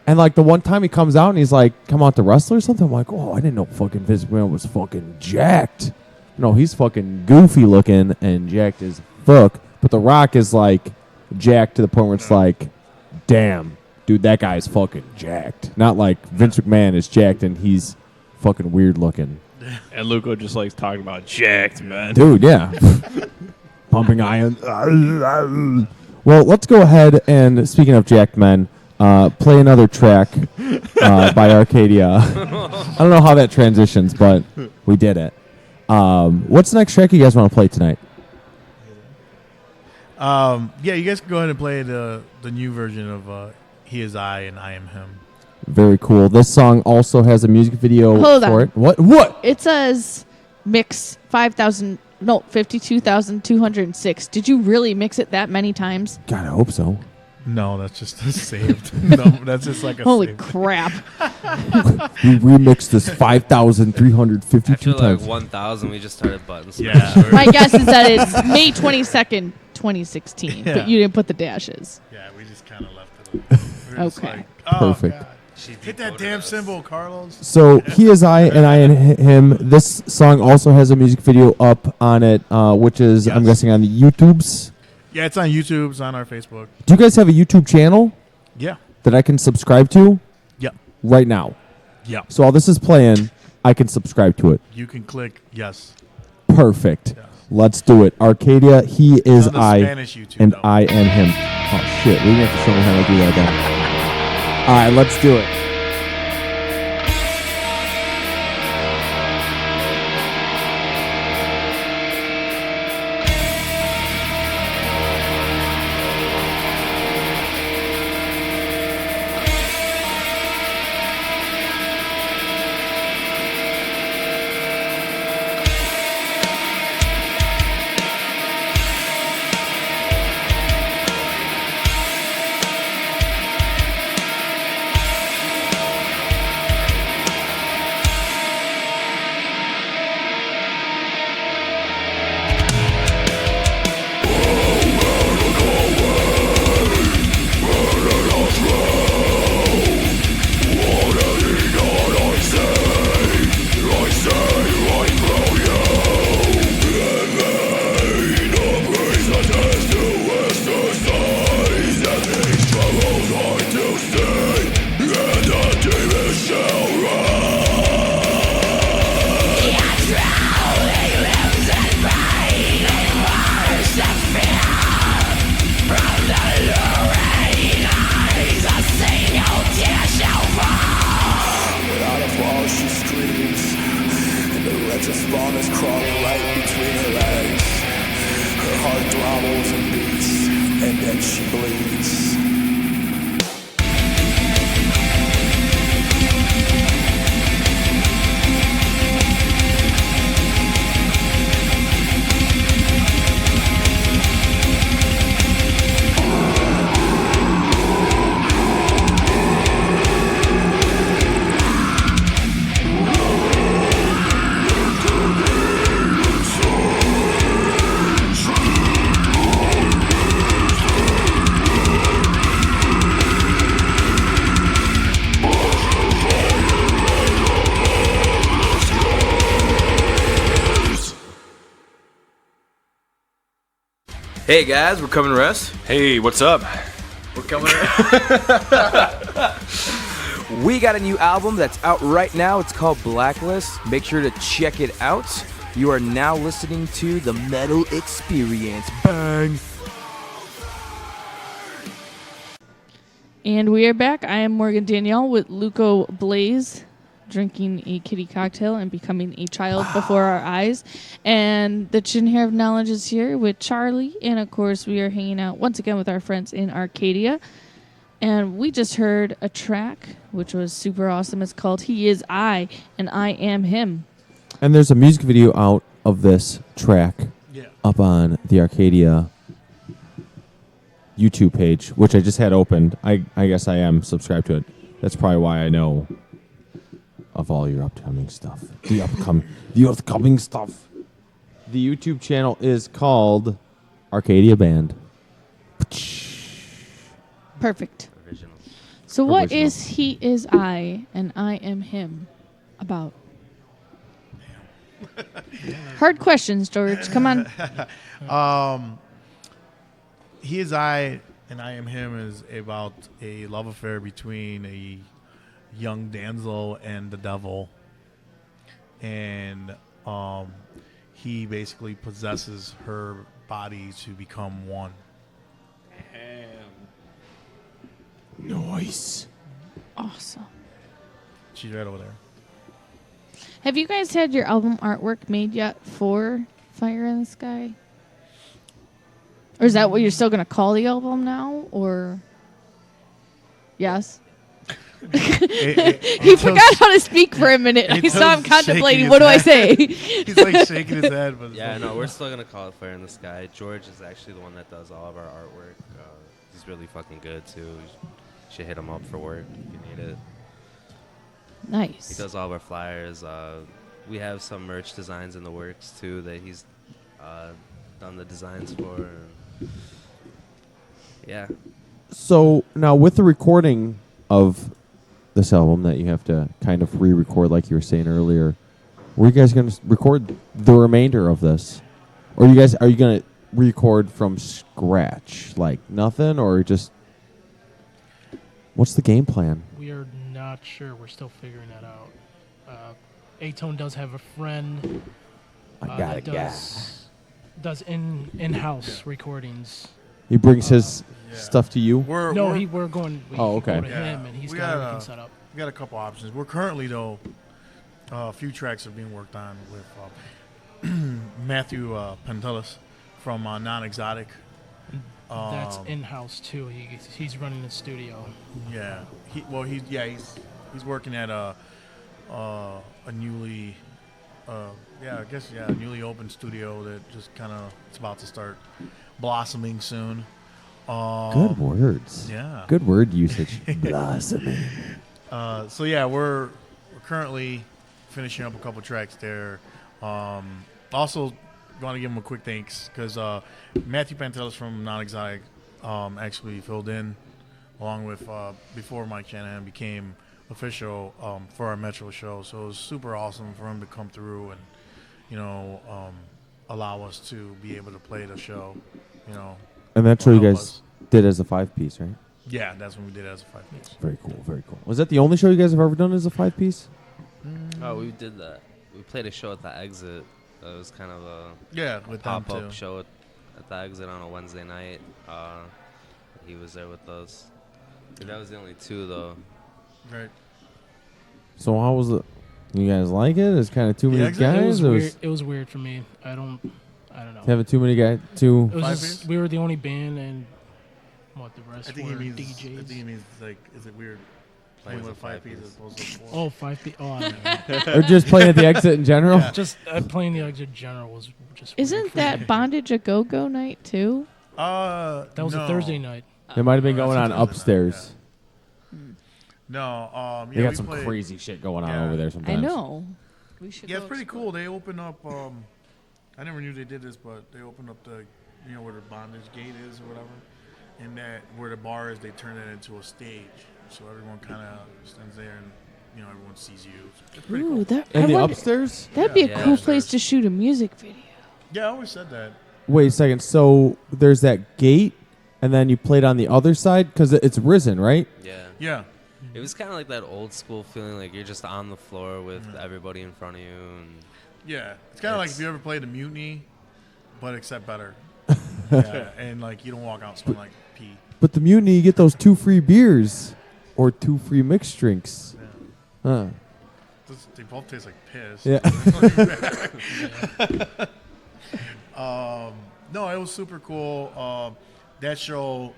And like the one time he comes out and he's like, "Come out to wrestle or something." I'm like, "Oh, I didn't know fucking Vince McMahon was fucking jacked." No, he's fucking goofy looking and jacked as fuck. But The Rock is like jacked to the point where it's like, damn, dude, that guy's fucking jacked. Not like Vince McMahon is jacked and he's fucking weird looking. And Luca just likes talking about jacked, man. Dude, yeah. Pumping iron. Well, let's go ahead and, speaking of jacked men, play another track by Arcadia. I don't know how that transitions, but we did it. What's the next track you guys want to play tonight? Yeah, you guys can go ahead and play the new version of He Is I and I Am Him. Very cool. This song also has a music video Hold for on. it. What? It says mix 52,206. Did you really mix it that many times? God, I hope so. No, that's just saved. No, that's just like a Holy save. crap. We remixed this 5,352 After like times. 1,000, we just started buttons. Yeah. My guess is that it's May 22nd, 2016, Yeah. but you didn't put the dashes. Yeah, we just kind of left it. We were just Okay. like, oh, Perfect. God. Hit that damn symbol, Carlos. So He Is I and I Am Him. This song also has a music video up on it, which is, I'm Yes. guessing, on the YouTubes. Yeah, it's on YouTube. It's on our Facebook. Do you guys have a YouTube channel Yeah. that I can subscribe to Yeah. right now? Yeah. So while this is playing, I can subscribe to it. You can click yes. Perfect. Yes. Let's do it. Arcadia, He Is on the I, Spanish YouTube, and though. I Am Him. Oh, shit. We're going to have to show me how to do that then. All right, let's do it. Hey guys, we're coming to rest. Hey, what's up? We're coming. We got a new album that's out right now. It's called Blacklist. Make sure to check it out. You are now listening to the Metal Experience. Bang. And we are back. I am Morgan Danielle with Luco Blaze, drinking a kitty cocktail and becoming a child before our eyes. And the Chin Hair of Knowledge is here with Charlie. And, of course, we are hanging out once again with our friends in Arcadia. And we just heard a track, which was super awesome. It's called He Is I, and I Am Him. And there's a music video out of this track up on the Arcadia YouTube page, which I just had opened. I guess I am subscribed to it. That's probably why I know of all your upcoming stuff. The upcoming stuff. The YouTube channel is called Arcadia Band. Perfect. Original. So what is He Is I, and I Am Him about? Hard questions, George. Come on. He Is I, and I Am Him is about a love affair between a young damsel and the devil. And he basically possesses her body to become one. Nice. Awesome. She's right over there. Have you guys had your album artwork made yet for Fire in the Sky? Or is that what you're still going to call the album now? Or yes? He forgot how to speak for a minute. I saw him contemplating. What do I say? He's like shaking his head. But yeah, no, we're still going to call it Fire in the Sky. George is actually the one that does all of our artwork. He's really fucking good, too. You should hit him up for work if you need it. Nice. He does all of our flyers. We have some merch designs in the works, too, that he's done the designs for. Yeah. So now with the recording of this album that you have to kind of re-record like you were saying earlier, were you guys going to record the remainder of this? Or are you going to record from scratch, like nothing, or just what's the game plan? We are not sure. We're still figuring that out. A-Tone does have a friend that does in-house recordings. He brings his stuff to you? We're going. We okay. Go to him, and he's got everything set up. We got a couple options. We're currently, though, a few tracks are being worked on with Matthew Pantelis from Non-Exotic. That's in-house too. He's running the studio. Yeah. He's working at a newly newly opened studio that just kind of it's about to start blossoming soon. Good words. Yeah. Good word usage. Blossoming. So yeah, we're currently finishing up a couple tracks there. Also, want to give him a quick thanks because Matthew Pantelis from Non-Exotic actually filled in along with before Mike Shanahan became official for our Metro show. So it was super awesome for him to come through and allow us to be able to play the show. And that's what you guys did as a 5-piece, right? Yeah, that's when we did it as a 5-piece. Very cool, very cool. Was that the only show you guys have ever done as a 5-piece? Oh, we did that. We played a show at the Exit. It was kind of a with them pop-up too. show at the Exit on a Wednesday night. He was there with us. That was the only two, though. Right. So how was it? You guys like it? It's kind of too many guys? It was weird for me. I don't know. Having too many guys? It was just, we were the only band, and the rest were DJs. I think he means is it weird playing with 5-piece as opposed to 4? Oh, 5-piece. Oh, I know. Or just playing at the Exit in general? Yeah. Just playing the Exit in general was just Isn't that Bondage a Go-Go night, too? That was a Thursday night. It might have been going on upstairs. No, they got some crazy shit going on over there sometimes. I know. We should. Yeah, it's pretty cool. They open up. I never knew they did this, but they opened up the, where the bondage gate is or whatever, and that where the bar is, they turn it into a stage, so everyone kind of stands there and everyone sees you. It's pretty cool. And the upstairs? That'd be a cool place to shoot a music video. Yeah, I always said that. Wait a second. So there's that gate, and then you played on the other side because it's risen, right? Yeah. Yeah. It was kind of like that old school feeling, like you're just on the floor with everybody in front of you. And Yeah. It's kind of like if you ever played the Mutiny, but except better. Yeah. And like you don't walk out smelling like pee. But the Mutiny, you get those 2 free beers or 2 free mixed drinks. Huh. They both taste like piss. Yeah. No, it was super cool. That show,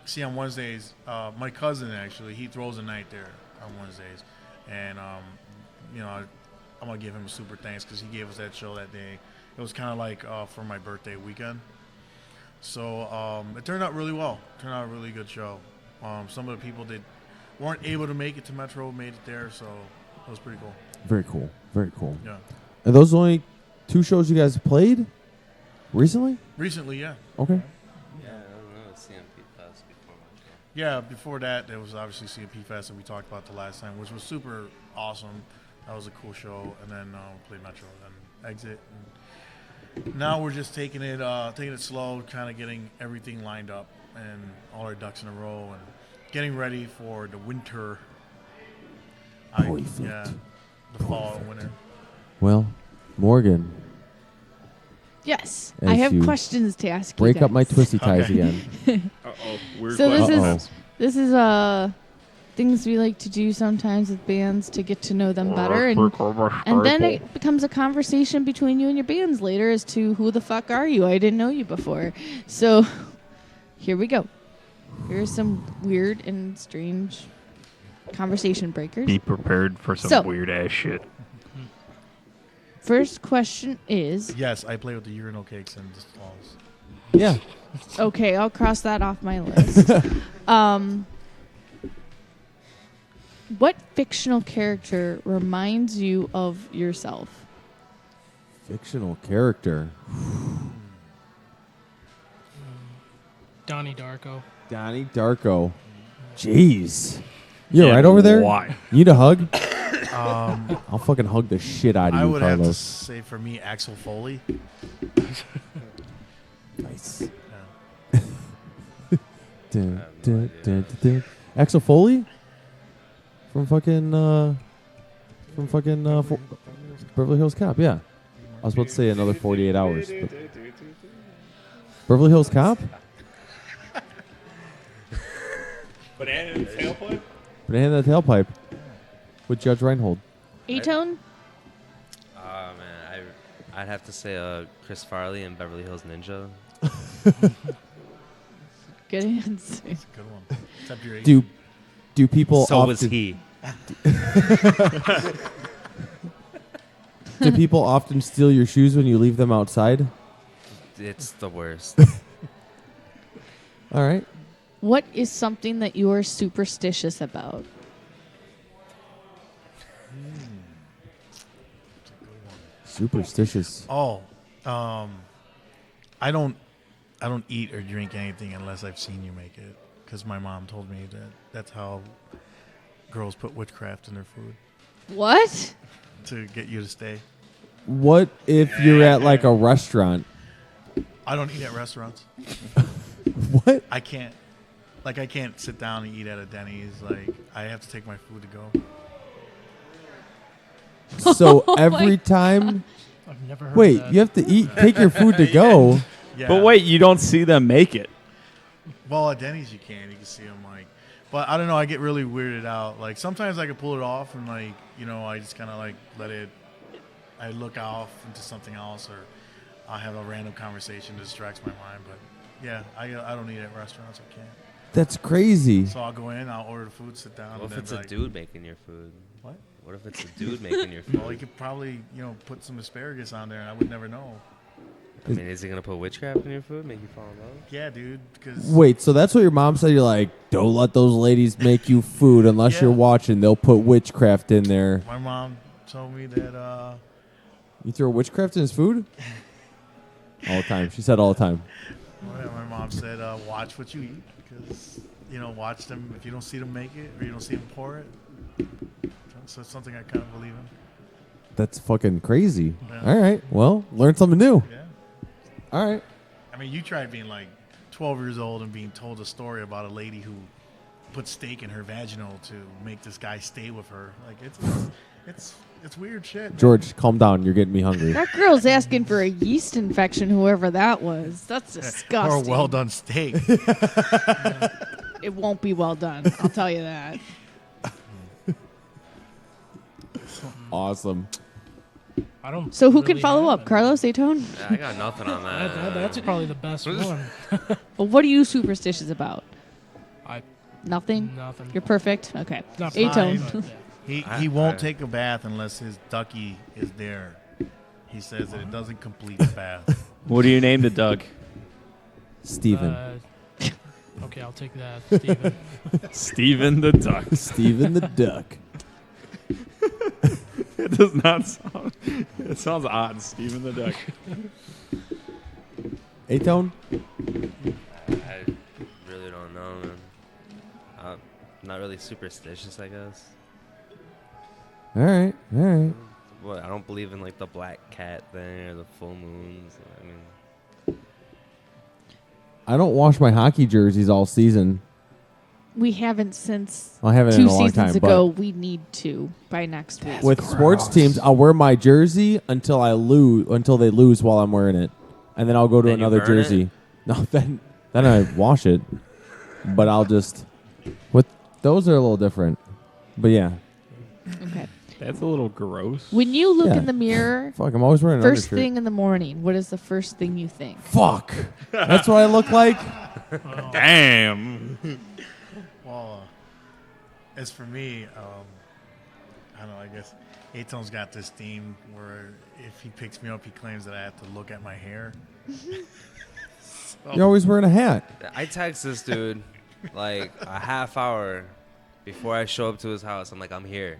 see on Wednesdays, my cousin actually, he throws a night there on Wednesdays. And, you know, I'm going to give him a super thanks because he gave us that show that day. It was kind of like for my birthday weekend. So it turned out really well. It turned out a really good show. Some of the people that weren't able to make it to Metro made it there, so it was pretty cool. Very cool. Very cool. Yeah. Are those the only 2 shows you guys played recently? Recently, yeah. Okay. Yeah, I don't know. CMP Fest before my show. Yeah, before that, there was obviously CMP Fest that we talked about the last time, which was super awesome. That was a cool show. And then we played Metro and Exit. And now we're just taking it slow, kind of getting everything lined up and all our ducks in a row and getting ready for the winter. Perfect. The fall and winter. Well, Morgan. Yes, As I have you questions to ask you. Break up my guys. twisty ties again. Uh-oh. Weird So question. this is things we like to do sometimes with bands to get to know them better, and then it becomes a conversation between you and your bands later as to who the fuck are you? I didn't know you before. So here we go. Here's some weird and strange conversation breakers. Be prepared for some So- weird ass shit. First question is, Yes, I play with the urinal cakes and just falls. Yeah. okay, I'll cross that off my list. What fictional character reminds you of yourself? Fictional character. Donnie Darko. Donnie Darko. Jeez. You right over there? Why? You need a hug? I'll fucking hug the shit out of I you, would have to Carlos. say for me, Axel Foley. Nice. Dun, dun, dun, dun, dun. Axel Foley? From fucking Beverly Hills Cop, yeah. I was about to say another 48 hours. But Beverly Hills Cop? Banana in the tailpipe? Banana in the Tailpipe with Judge Reinhold. A-Tone? Oh, man. I'd have to say Chris Farley and Beverly Hills Ninja. Good answer. That's a good one. Except you're Do people So often, was he. Do people often steal your shoes when you leave them outside? It's the worst. All right. What is something that you are superstitious about? Superstitious. Oh, I don't eat or drink anything unless I've seen you make it, because my mom told me that that's how girls put witchcraft in their food What? to get you to stay. What if you're at like a restaurant? I don't eat at restaurants. What? I can't. Like, I can't sit down and eat at a Denny's. Like, I have to take my food to go. So Oh every my time. I've never heard Wait, of that. you have to take your food to go. Yeah. But wait, you don't see them make it. Well, at Denny's you can see them, like, but I don't know. I get really weirded out. Like, sometimes I can pull it off, and like, you know, I just kind of like let it. I look off into something else, or I'll have a random conversation that distracts my mind. But yeah, I don't eat at restaurants. I can't. That's crazy. So I'll go in, I'll order the food, sit down. What if and it's then a like, dude making your food? What? What if it's a dude making your food? Well, he could probably, put some asparagus on there, and I would never know. I mean, is he gonna put witchcraft in your food, make you fall in love? Yeah, dude. Because Wait, so that's what your mom said? You're like, don't let those ladies make you food unless Yeah. you're watching. They'll put witchcraft in there. my mom told me that. You throw witchcraft in his food? All the time. She said all the time. My mom said, watch what you eat, because, watch them. If you don't see them make it, or you don't see them pour it. So it's something I kind of believe in. That's fucking crazy. Yeah. All right. Well, learn something new. Yeah. All right. I mean, you tried being like 12 years old and being told a story about a lady who put steak in her vaginal to make this guy stay with her. Like it's weird shit. Man. George, calm down. You're getting me hungry. That girl's asking for a yeast infection, whoever that was. That's Or a disgusting. well done steak. It won't be well done. I'll tell you that. Awesome. I don't. So who can really follow have up? Carlos, Atone? Yeah, I got nothing on that. That's probably the best one. Well, what are you superstitious about? Nothing? Nothing. You're perfect? Okay. Not Atone. fine, He won't take a bath unless his ducky is there. He says that it doesn't complete the bath. What do you name the duck? Steven. Okay, I'll take that, Steven. Steven the duck. Steven the duck. It does not sound. It sounds odd. Steven the duck. Atone? I really don't know, man. I'm not really superstitious, I guess. All right. All right. Well, I don't believe in like the black cat thing or the full moons. I mean, I don't wash my hockey jerseys all season. We haven't since I haven't 2 in a long seasons time, ago. but We need to by next week. with sports teams, I'll wear my jersey until they lose while I'm wearing it, and then I'll go to Then you another burn jersey. it? No, then I wash it, but I'll just with those are a little different. But yeah, Okay. That's a little gross. When you look Yeah. in the mirror, fuck, I'm always wearing an first undershirt. thing in the morning, what is the first thing you think? Fuck, that's what I look like. Damn. Well, as for me, I don't know. I guess Atone's got this theme where if he picks me up, he claims that I have to look at my hair. You're always wearing a hat. I text this dude like a half hour before I show up to his house. I'm like, I'm here.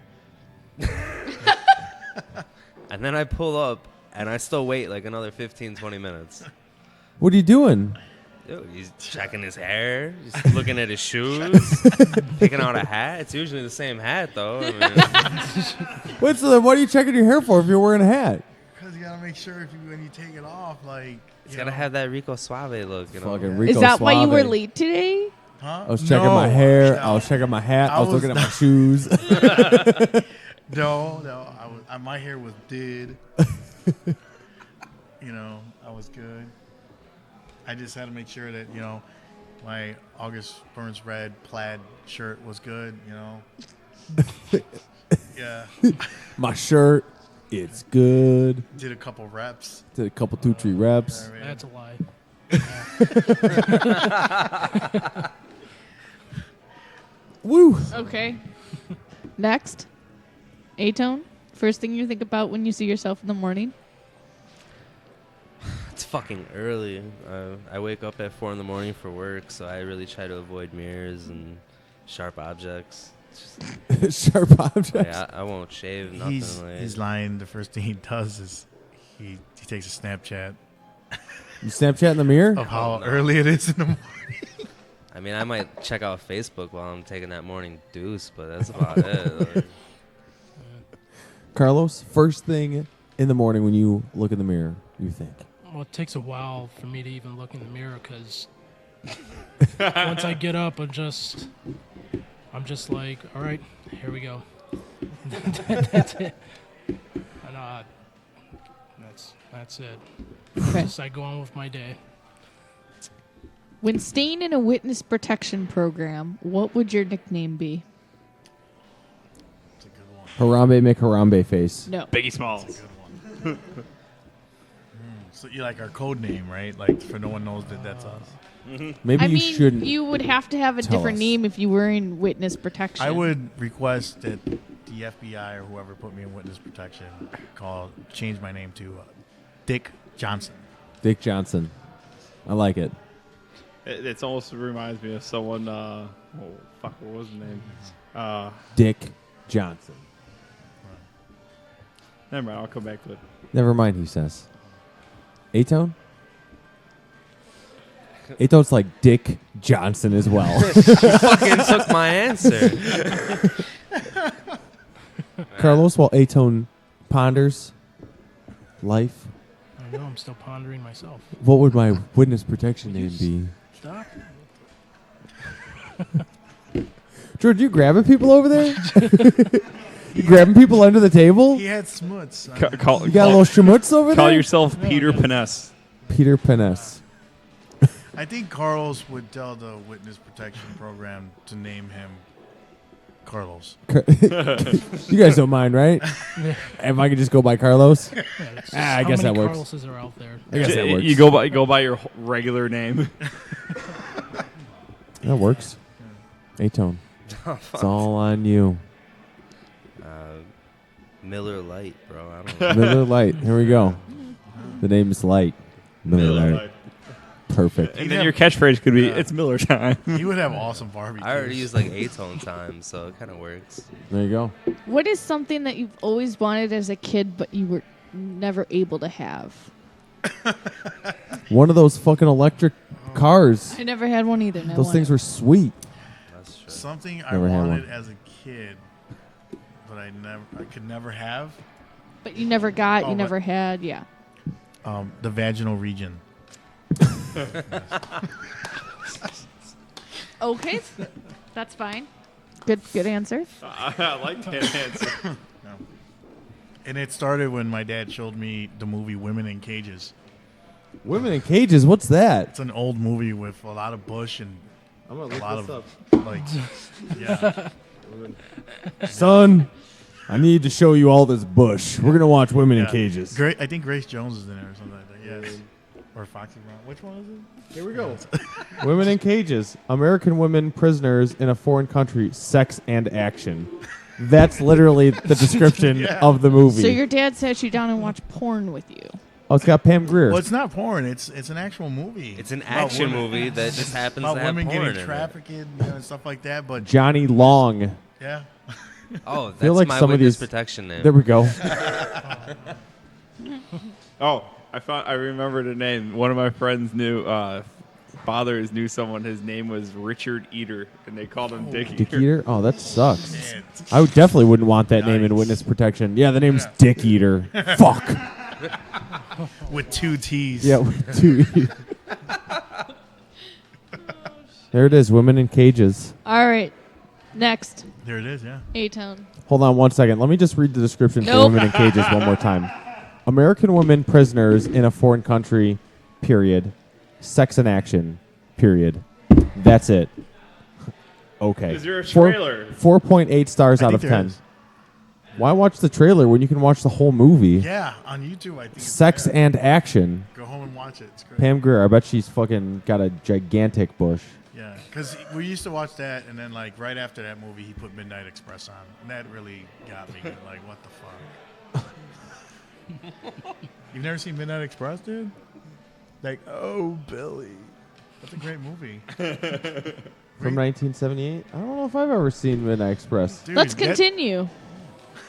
And then I pull up and I still wait like another 15, 20 minutes. What are you doing? Dude, he's checking his hair, he's looking at his shoes, picking out a hat. It's usually the same hat though. I mean, Wait, so then what are you checking your hair for if you're wearing a hat? Because you gotta make sure when you take it off, like it's gotta have that Rico Suave look, you know. Fucking Rico Is that why you were Suave. late today? Huh? I was checking my hair. I was checking my hat. I was looking at my shoes. No, my hair was did. I was good. I just had to make sure that my August Burns Red plaid shirt was good. Yeah. My shirt, it's good. Did a couple reps. Did a couple 2-3 reps. That's a lie. Woo. Okay. Next. Atone. First thing you think about when you see yourself in the morning? It's fucking early. I wake up at 4 in the morning for work, so I really try to avoid mirrors and sharp objects. Sharp objects. Yeah, I won't shave. Nothing. He's lying. The first thing he does is he takes a Snapchat You Snapchat in the mirror? of how early it is in the morning. I mean, I might check out Facebook while I'm taking that morning deuce, but that's about it. Like, Carlos, first thing in the morning when you look in the mirror, you think? Well, it takes a while for me to even look in the mirror because once I get up, I'm just like, all right, here we go. That's it. And that's it. Okay. Just I go on with my day. When staying in a witness protection program, what would your nickname be? Harambe make Harambe face. No. Biggie Smalls. So you like our code name, right? Like, for no one knows that that's us. Maybe I you mean, shouldn't. you would have to have a tell different us. name if you were in witness protection. I would request that the FBI or whoever put me in witness protection change my name to Dick Johnson. Dick Johnson. I like it. It almost reminds me of someone. What was his name? Dick Johnson. Never mind. I'll come back to it. Never mind, he says. Atone? Atone's like Dick Johnson as well. you fucking took my answer. Carlos, while Atone ponders life, I know, I'm still pondering myself. What would my witness protection name be? Stop. George, you grabbing people over there? You grabbing people under the table? He had smuts. You got a little schmutz over there? Call yourself Peter Paness. Peter Paness. I think Carlos would tell the witness protection program to name him Carlos. You guys don't mind, right? If I could just go by Carlos? I guess that works. How many Carloses are out there? I guess that works. You go by your regular name. That works. A-Tone. It's all on you. Miller Lite, bro. I don't know. Miller Lite. Here we go. The name is Light. Miller Lite. Perfect. And then your catchphrase could be, it's Miller time. He would have awesome barbecues. I already used like A-tone time, so it kind of works. There you go. What is something that you've always wanted as a kid but you were never able to have? One of those fucking electric cars. I never had one either. Those things were sweet. That's true. Something Never I had wanted one. as a kid, but I could never have. But you never got, Oh, you but- never had, yeah. The vaginal region. Okay. That's fine. Good answer. I like that answer. And it started when my dad showed me the movie Women in Cages. Women in Cages, what's that? It's an old movie with a lot of bush and I'm gonna a look lot this of like, yeah. Son, I need to show you all this bush. We're going to watch Women in Yeah. Cages. I think Grace Jones is in it or something like that. Yes. Or Foxy Brown. Which one is it? Here we go. Women in Cages. American women prisoners in a foreign country. Sex and action. That's literally the description Yeah. of the movie. So your dad sat you down and watched porn with you. Oh, it's got Pam Grier. Well, it's not porn. It's an actual movie. It's an about action women. movie that just happens about to have women porn getting in it. trafficked, and stuff like that. But Johnny Long. yeah, Oh, that's Feel like my some of witness these- protection name. There we go. Oh, I remembered a name. One of my friends fathers knew someone. His name was Richard Eater, and they called him Dick Dick Eater. Eater? Oh, that sucks. I would definitely wouldn't want that name in Yikes. witness protection. Yeah, the name's Dick Eater. Fuck. with two T's. Yeah, with two E's. There it is, Women in Cages. All right. Next. There it is. Yeah. A-Town. Hold on 1 second. Let me just read the description for Nope. Women in Cages one more time. American women prisoners in a foreign country, period. Sex and action, period. That's it. Okay. Is there a trailer? 4.8 stars I out think of there 10. is. Why watch the trailer when you can watch the whole movie? Yeah, on YouTube, I think. it's Sex there. and action. Go home and watch it. It's great. Pam Grier, I bet she's fucking got a gigantic bush. Yeah, because we used to watch that, and then like right after that movie, he put Midnight Express on, and that really got me good. Like, what the fuck? You've never seen Midnight Express, dude? Like, oh, Billy, that's a great movie. From 1978? I don't know if I've ever seen Midnight Express. Dude, Let's that- continue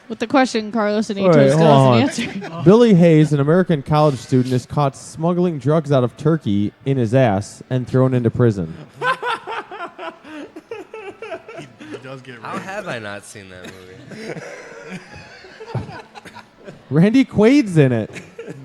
with the question Carlos and Wait, A-Town still hold hasn't answered. Billy Hayes, an American college student, is caught smuggling drugs out of Turkey in his ass and thrown into prison. He does get How raped. have I not seen that movie? Randy Quaid's in it.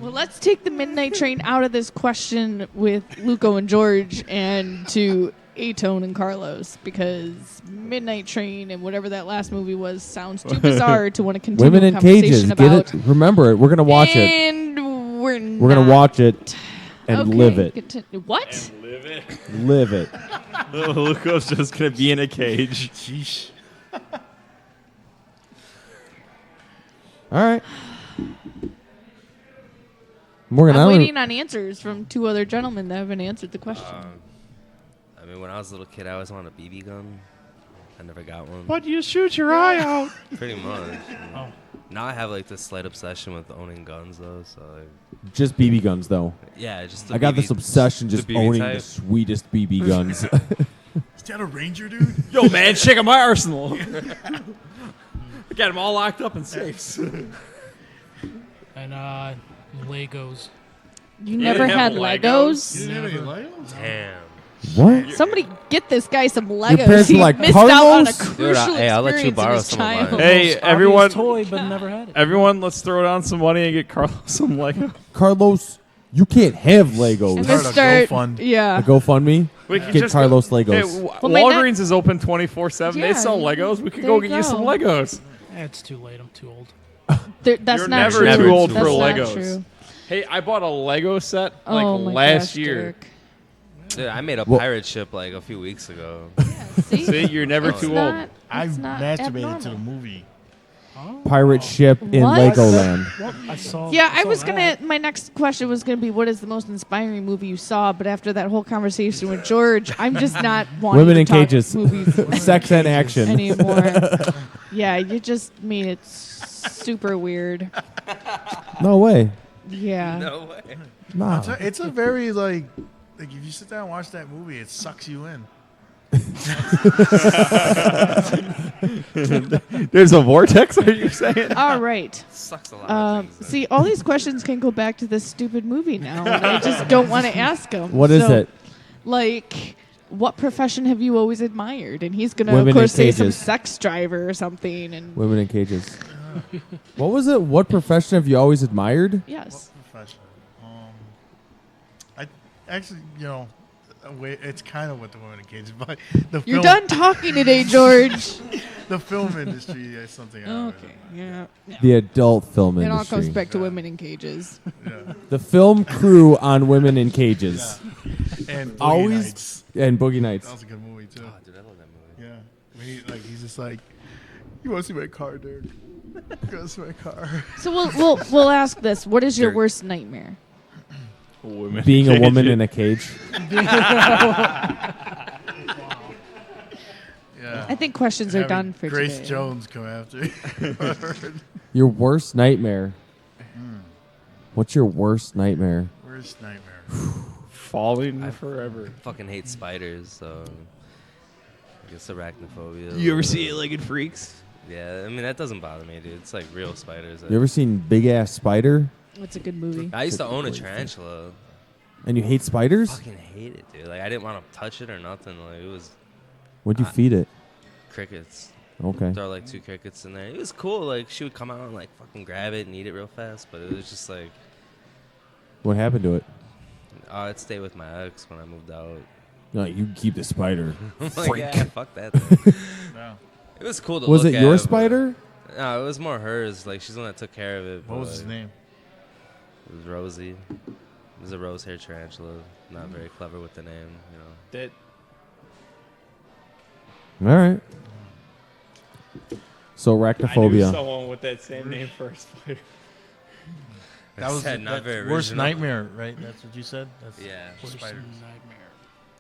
Well, let's take the Midnight Train out of this question with Luco and George and to A-Tone and Carlos, because Midnight Train and whatever that last movie was sounds too bizarre to want to continue Women a in conversation Cages. about. Get it? Remember it. We're going to watch it. And we're We're going to watch it and okay, live it. What? Live it. Live it. Luco's just gonna be in a cage. Sheesh. All right. Morgan, I'm I don't waiting on answers from two other gentlemen that haven't answered the question. I mean, when I was a little kid, I always wanted a BB gun. I never got one. But you shoot your eye out. Pretty much. Now I have like this slight obsession with owning guns, though. So just BB guns, though. yeah, just the I got BB this obsession the just BB owning type. the sweetest BB guns. Is that a Ranger, dude? Yo, man, check out my arsenal. I got them all locked up in safes. And Legos. You never had Legos? You didn't have any Legos? Damn. What? Somebody get this guy some Legos. parents were He like, missed out on a "Carlos?" crucial Dude, hey, I'll let you experience in borrow his some of mine. childhood. Hey, Most everyone. obvious toy, but never had it. Everyone, let's throw down some money and get Carlos some Lego. Carlos, You can't have Legos. I'm gonna start. GoFund. Yeah. A GoFundMe. We can Get just Carlos go, Legos. Hey, Well, my Walgreens is open 24/7. Yeah, They sell Legos. We could there go you get you some go. Legos. It's too late. I'm too old. That's You're not never true. too old That's for not Legos. true. Hey, I bought a Lego set Oh my last gosh, year. Derek. Dude, I made a Well- pirate ship like a few weeks ago. See? See, you're never It's too not- old. I it's not masturbated abnormal. to the movie. Pirate ship in What? Legoland. I saw. Yeah, I saw was that. gonna. My next question was gonna be, what is the most inspiring movie you saw? But after that whole conversation with George, I'm just not wanting Women to in talk cages. movies Sex and action. anymore. Yeah, you just made it super weird. No way. Yeah. No way. Nah. It's a very like if you sit down and watch that movie, it sucks you in. There's a vortex. Are you saying? All right. Sucks a lot of things. See, all these questions can go back to this stupid movie now, and I just don't want to ask them. What is it? Like, what profession have you always admired? And he's gonna, Women of course, in say some cages. sex driver or something. And Women in cages. What was it? What profession have you always admired? yes, Profession. I actually, it's kind of what the women in cages, but the you're film, done talking today, George. the film industry is something. Okay, yeah. The adult film It industry. all comes back to women in cages. The film crew on Women in Cages. And Boogie Always Nights. and Boogie Nights. That was a good movie too. Oh, dude, I love that movie. Yeah, he's just like, you want to see my car, Dirk? Go see my car. So we'll ask this: what is your worst nightmare? Women Being a in woman cages. in a cage. Yeah. I think questions are Having done for Grace today. Jones come after you. Your worst nightmare. What's your worst nightmare? Worst nightmare. Falling forever. Fucking hate spiders, so I guess arachnophobia. You ever see Eight-Legged Freaks? Yeah, I mean that doesn't bother me, dude. It's like real spiders. You ever seen Big Ass Spider? It's a good movie. I used to own a tarantula. And you hate spiders? Fucking hate it, dude. Like I didn't want to touch it or nothing. Like it was What'd you feed it? crickets. Okay. Throw like 2 crickets in there. It was cool. Like she would come out and like fucking grab it and eat it real fast. But it was just like, What happened to it? I'd stay with my ex when I moved out. No, you keep the spider. I'm like, Freak. yeah, fuck that thing. No. It was cool to Was look it at, your but- spider? No, it was more hers. Like she's the one that took care of it. What but, was his like, name? It was Rosie. It was a rose hair tarantula. Not very clever with the name, you know. That All right. So I knew arachnophobia. someone with that same name for a spider. That was said not very worst original. nightmare, right? That's what you said. That's Yeah. spiders.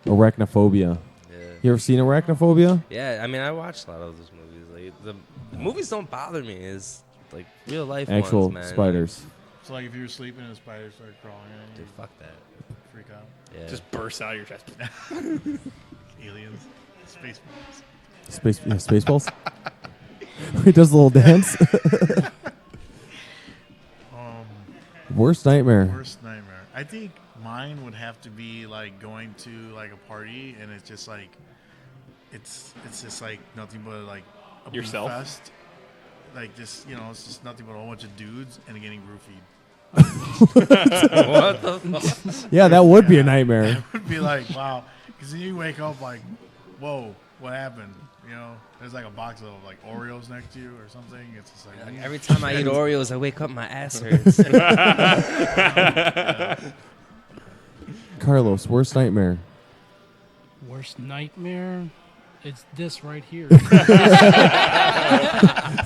Arachnophobia. Yeah. You ever seen arachnophobia? Yeah, I mean, I watched a lot of those movies. Like the movies don't bother me. It's like real life Actual ones, man. spiders. So like if you were sleeping and a spider started crawling at you, Dude, fuck that. freak out. Yeah. Just bursts out of your chest. Aliens, space balls. Spaceballs? He does a little dance. Worst nightmare. Worst nightmare. I think mine would have to be like going to like a party and it's just like it's just like nothing but like a booze Yourself? fest. Like just it's just nothing but a whole bunch of dudes and getting roofied. What the fuck? Yeah, that would be a nightmare. It would be like wow, because then you wake up like, whoa, what happened? There's like a box of like Oreos next to you or something. It's just like Every time I eat Oreos, I wake up, my ass hurts. Carlos, worst nightmare. Worst nightmare? It's this right here.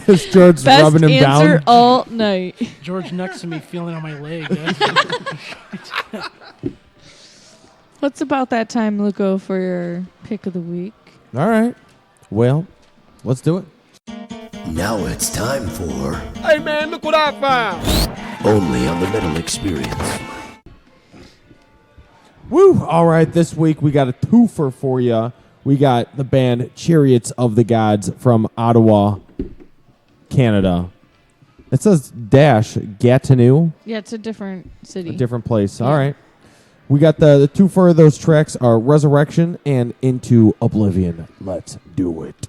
Is George Best rubbing him answer down? all night. George next to me feeling on my leg. What's about that time, Luco, for your pick of the week? All right. Well, let's do it. Now it's time for Hey man, look what I found! Only on the Metal Experience. Woo! All right, this week we got a twofer for you. We got the band Chariots of the Gods from Ottawa, Canada. It says Gatineau, Yeah, it's a different city. a different place. All right. We got the twofer of those tracks are Resurrection and Into Oblivion. Let's do it.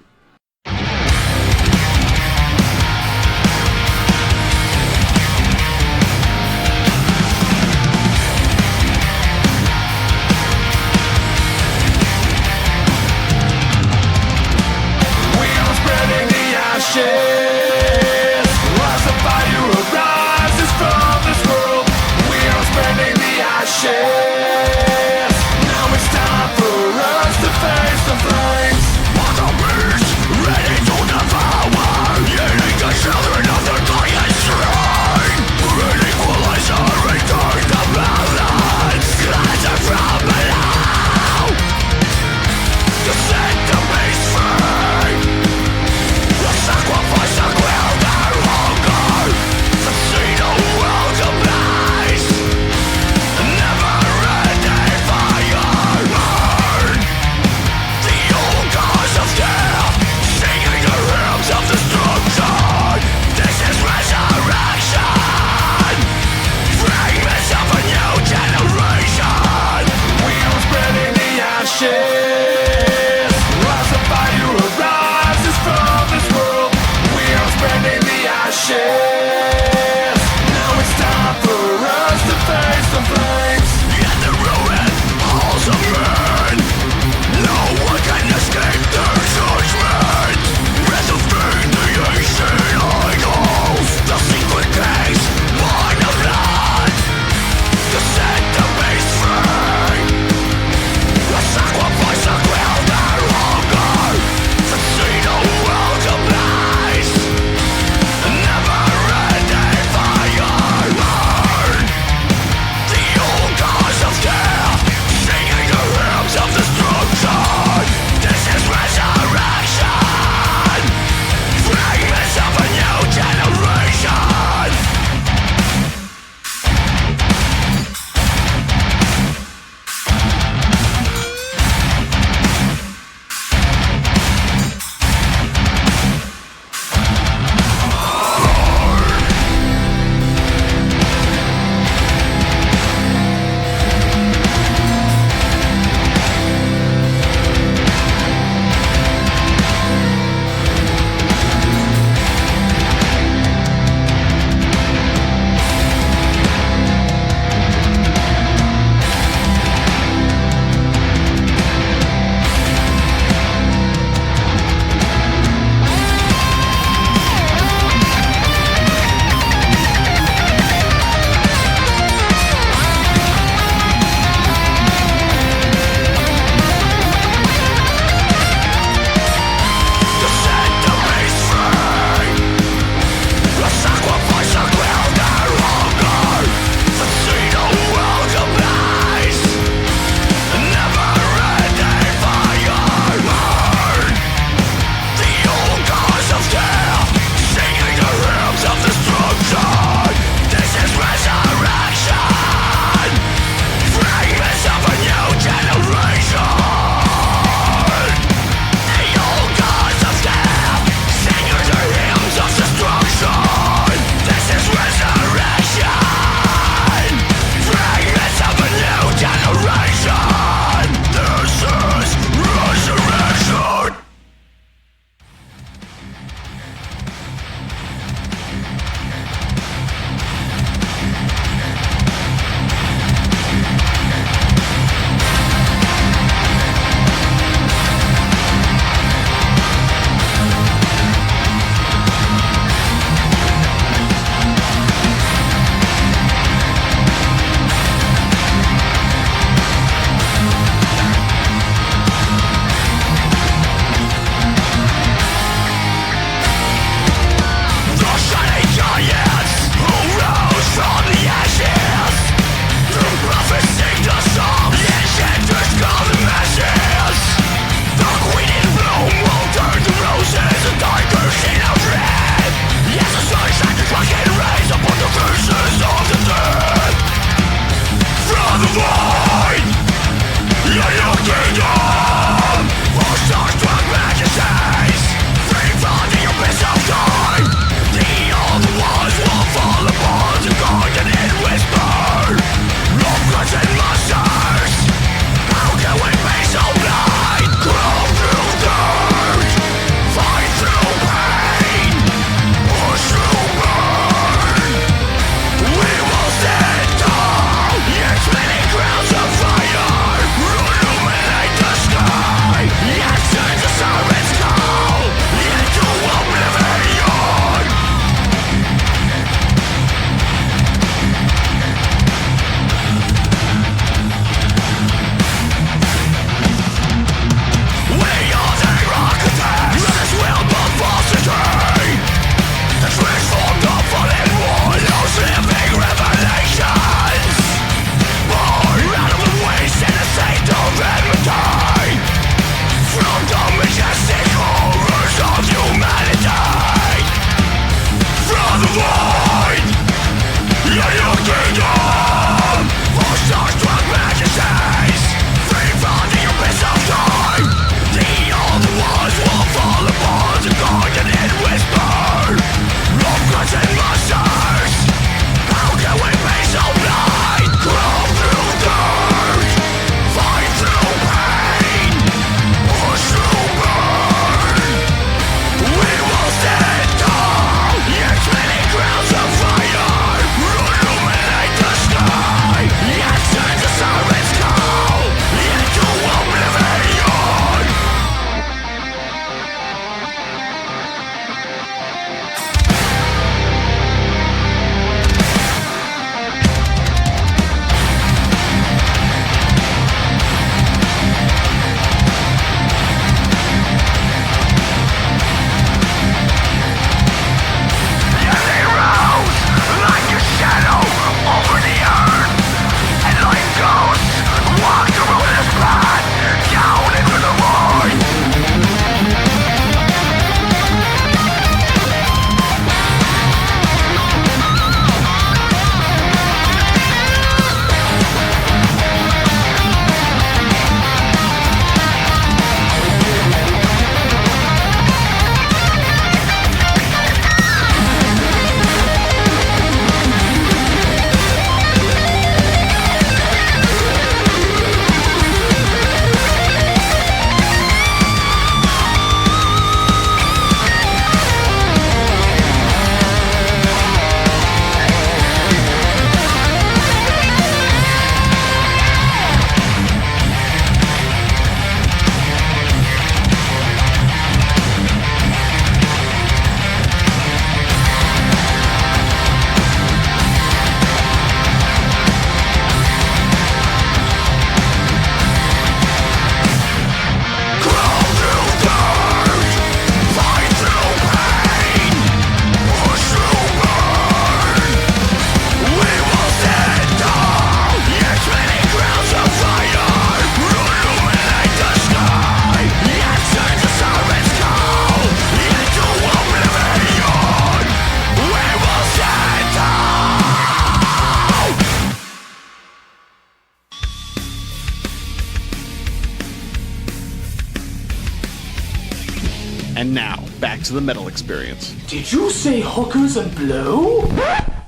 And now, back to the metal experience. Did you say hookers and blow?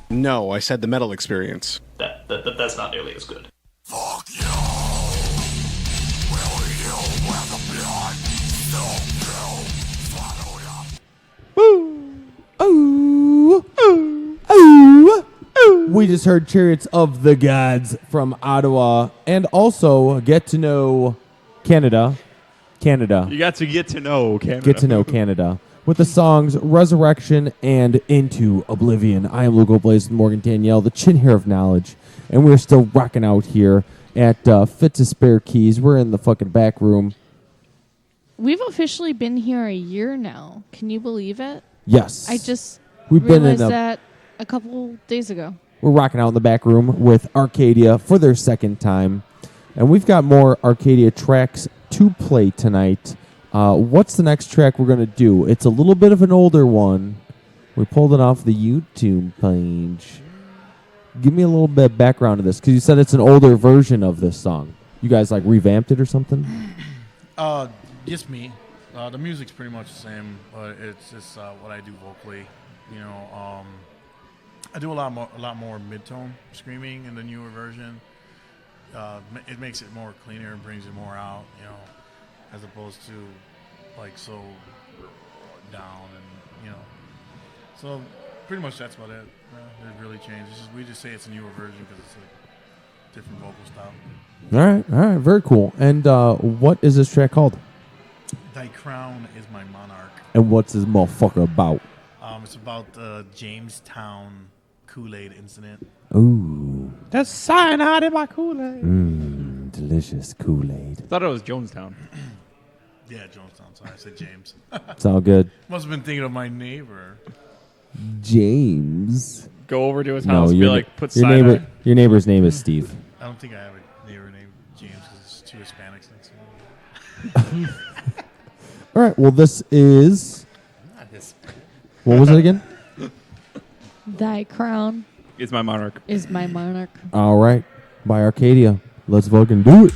No, I said the metal experience. That's not nearly as good. We just heard Chariots of the Gods from Ottawa, and also get to know Canada. You got to get to know Canada. Get to know Canada. With the songs Resurrection and Into Oblivion. I am Lugo Blaze with Morgan Danielle, the chin hair of knowledge. And we're still rocking out here at Fit to Spare Keys. We're in the fucking back room. We've officially been here a year now. Can you believe it? Yes. I just We've been realized in that a couple days ago. We're rocking out in the back room with Arcadia for their second time. And we've got more Arcadia tracks to play tonight. What's the next track we're going to do? It's a little bit of an older one. We pulled it off the YouTube page. Give me a little bit of background to this, because you said it's an older version of this song. You guys like revamped it or something? Just me. The music's pretty much the same, but it's just what I do vocally. You know, I do a lot more mid-tone screaming in the newer version. It makes it more cleaner and brings it more out, you know, as opposed to like so down and, you know. So pretty much that's about it. It really changed. We just say it's a newer version because it's a different vocal style. All right, very cool. And what is this track called? Thy Crown is My Monarch. And what's this motherfucker about? It's about the Jamestown Kool-Aid incident. Ooh. That's cyanide in my Kool-Aid. Delicious Kool-Aid. I thought it was Jonestown. Yeah, Jonestown. Sorry, I said James. It's all good. Must have been thinking of my neighbor. James. Go over to his house and be like, put your cyanide. Your neighbor's name is Steve. I don't think I have a neighbor named James because it's two Hispanics next to me. All right, well, this is... What was it again? Thy crown Is my monarch. is my monarch. All right, by Arcadia. Let's fucking do it.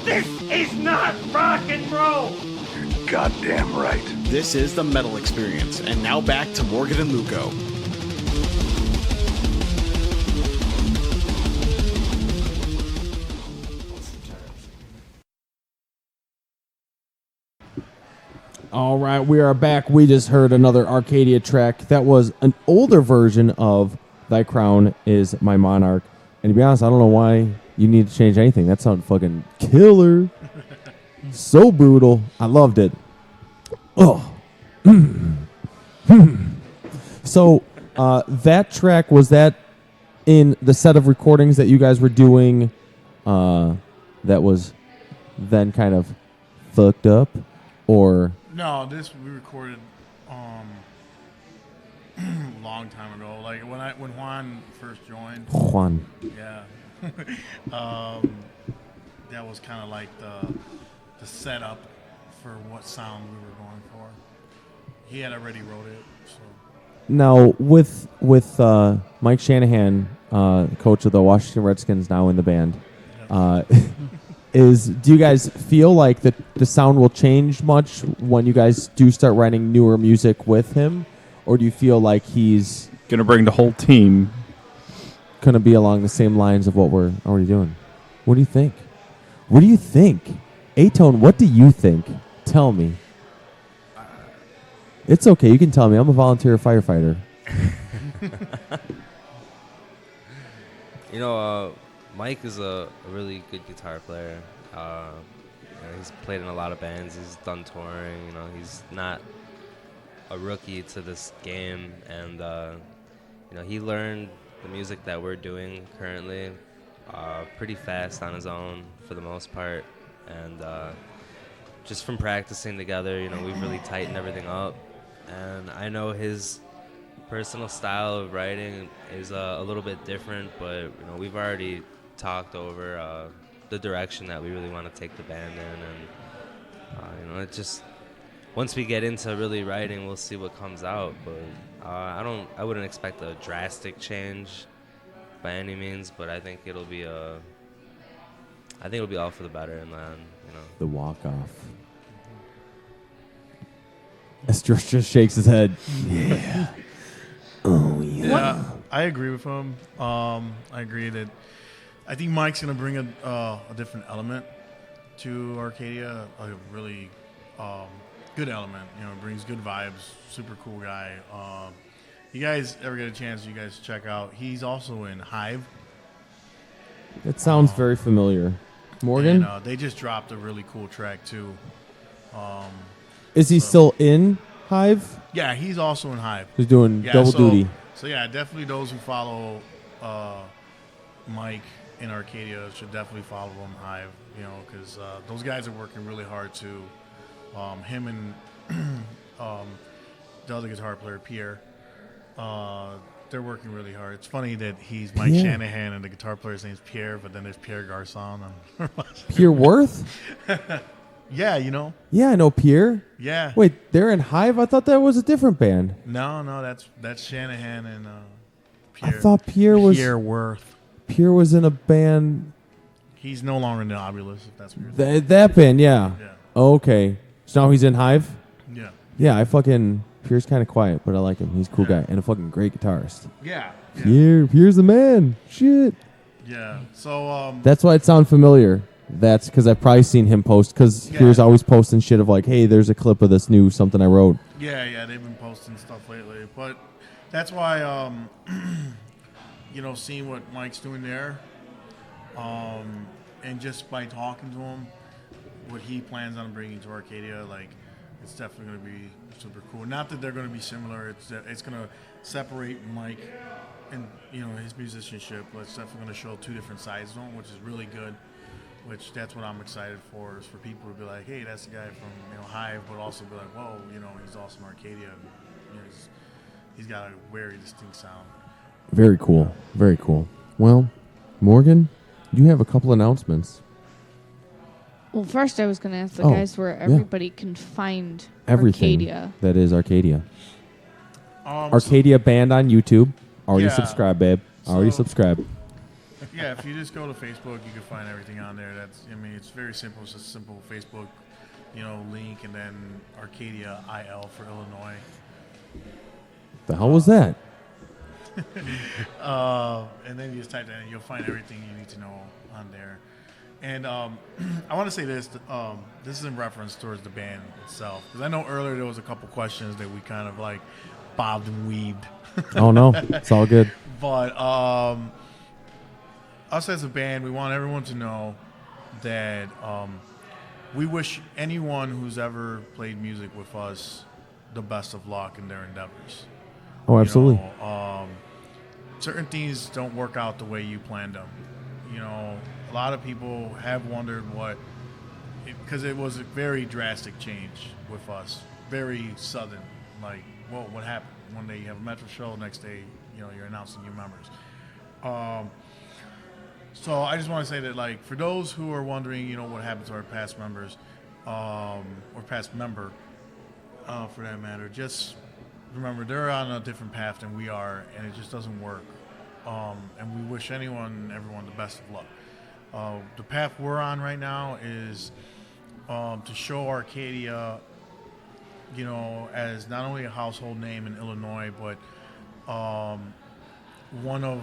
This is not rock and roll! You're goddamn right. This is the Metal Experience, and now back to Morgan and Luco. All right, we are back. We just heard another Arcadia track. That was an older version of Thy Crown is My Monarch. And to be honest, I don't know why you need to change anything. That sounded fucking killer. So brutal. I loved it. Oh, So that track, was that in the set of recordings that you guys were doing that was then kind of fucked up, or? No, this we recorded long time ago. Like when Juan first joined. Juan. Yeah. That was kind of like the setup for what sound we were going for. He had already wrote it. So. Now with Mike Shanahan, coach of the Washington Redskins, now in the band, do you guys feel like the sound will change much when you guys do start writing newer music with him, or do you feel like he's gonna bring the whole team? Gonna be along the same lines of what we're already doing? What do you think? What do you think? A-Tone, what do you think? Tell me. It's okay. You can tell me. I'm a volunteer firefighter. You know, Mike is a really good guitar player. He's played in a lot of bands. He's done touring. You know, he's not a rookie to this game, and you know, he learned the music that we're doing currently pretty fast on his own for the most part, and just from practicing together, you know, we've really tightened everything up. And I know his personal style of writing is a little bit different, but you know, we've already talked over the direction that we really want to take the band in, and you know, it just, once we get into really writing, we'll see what comes out. But I wouldn't expect a drastic change by any means, but I think it'll be all for the better, and then, you know, The walk-off. Esther just shakes his head. Yeah. Oh, yeah. Yeah, I agree with him. I agree that I think Mike's going to bring a different element to Arcadia, a really good element. You know, brings good vibes, super cool guy. You guys ever get a chance, you guys check out. He's also in Hive. It sounds very familiar. Morgan? And, they just dropped a really cool track, too. Is he still in Hive? Yeah, he's also in Hive. He's doing double duty. So, yeah, definitely those who follow Mike in Arcadia should definitely follow him in Hive, you know, because those guys are working really hard, too. Him and the other guitar player, Pierre, they're working really hard. It's funny that he's Mike Shanahan and the guitar player's name's Pierre, but then there's Pierre Garçon. Pierre Worth? Yeah, you know. Yeah, I know Pierre. Yeah. Wait, they're in Hive? I thought that was a different band. No, that's Shanahan and Pierre. I thought Pierre was Pierre Worth. Pierre was in a band. He's no longer in the Obulus, if that's what you're That band, yeah. Yeah. Okay. So now he's in Hive? Yeah. Yeah, Pierre's kind of quiet, but I like him. He's a cool guy and a fucking great guitarist. Yeah. Pierre's the man. Shit. Yeah. So That's why it sounds familiar. That's because I've probably seen him post, because Pierre's always posting shit of like, hey, there's a clip of this new something I wrote. Yeah, they've been posting stuff lately. But that's why, you know, seeing what Mike's doing there, and just by talking to him, what he plans on bringing to Arcadia, like, it's definitely going to be super cool. Not that they're going to be similar. It's going to separate Mike and, you know, his musicianship, but it's definitely going to show two different sides to him, which is really good. Which that's what I'm excited for, is for people to be like, hey, that's the guy from, you know, Hive, but also be like, whoa, you know, he's also from Arcadia. And, you know, he's got a very distinct sound. Very cool. Very cool. Well, Morgan, you have a couple announcements. Well, first I was going to ask the guys where everybody can find everything Arcadia. That is Arcadia. Arcadia band on YouTube. Already subscribed, babe. Already subscribed. Yeah, if you just go to Facebook, you can find everything on there. It's very simple. It's just a simple Facebook, you know, link, and then Arcadia IL for Illinois. The hell was that? And then you just type that in, you'll find everything you need to know on there. And I want to say this. This is in reference towards the band itself, because I know earlier there was a couple questions that we kind of like bobbed and weaved. Oh no, it's all good. But us as a band, we want everyone to know that we wish anyone who's ever played music with us the best of luck in their endeavors. Oh, absolutely. You know, certain things don't work out the way you planned them. You know, a lot of people have wondered because it was a very drastic change with us, very sudden. Like, well, what happened? One day you have a Metro show, next day, you know, you're announcing new members. So I just want to say that, like, for those who are wondering, you know, what happened to our past members, or past member, for that matter, just remember they're on a different path than we are, and it just doesn't work. And we wish everyone the best of luck. The path we're on right now is to show Arcadia, you know, as not only a household name in Illinois, but one of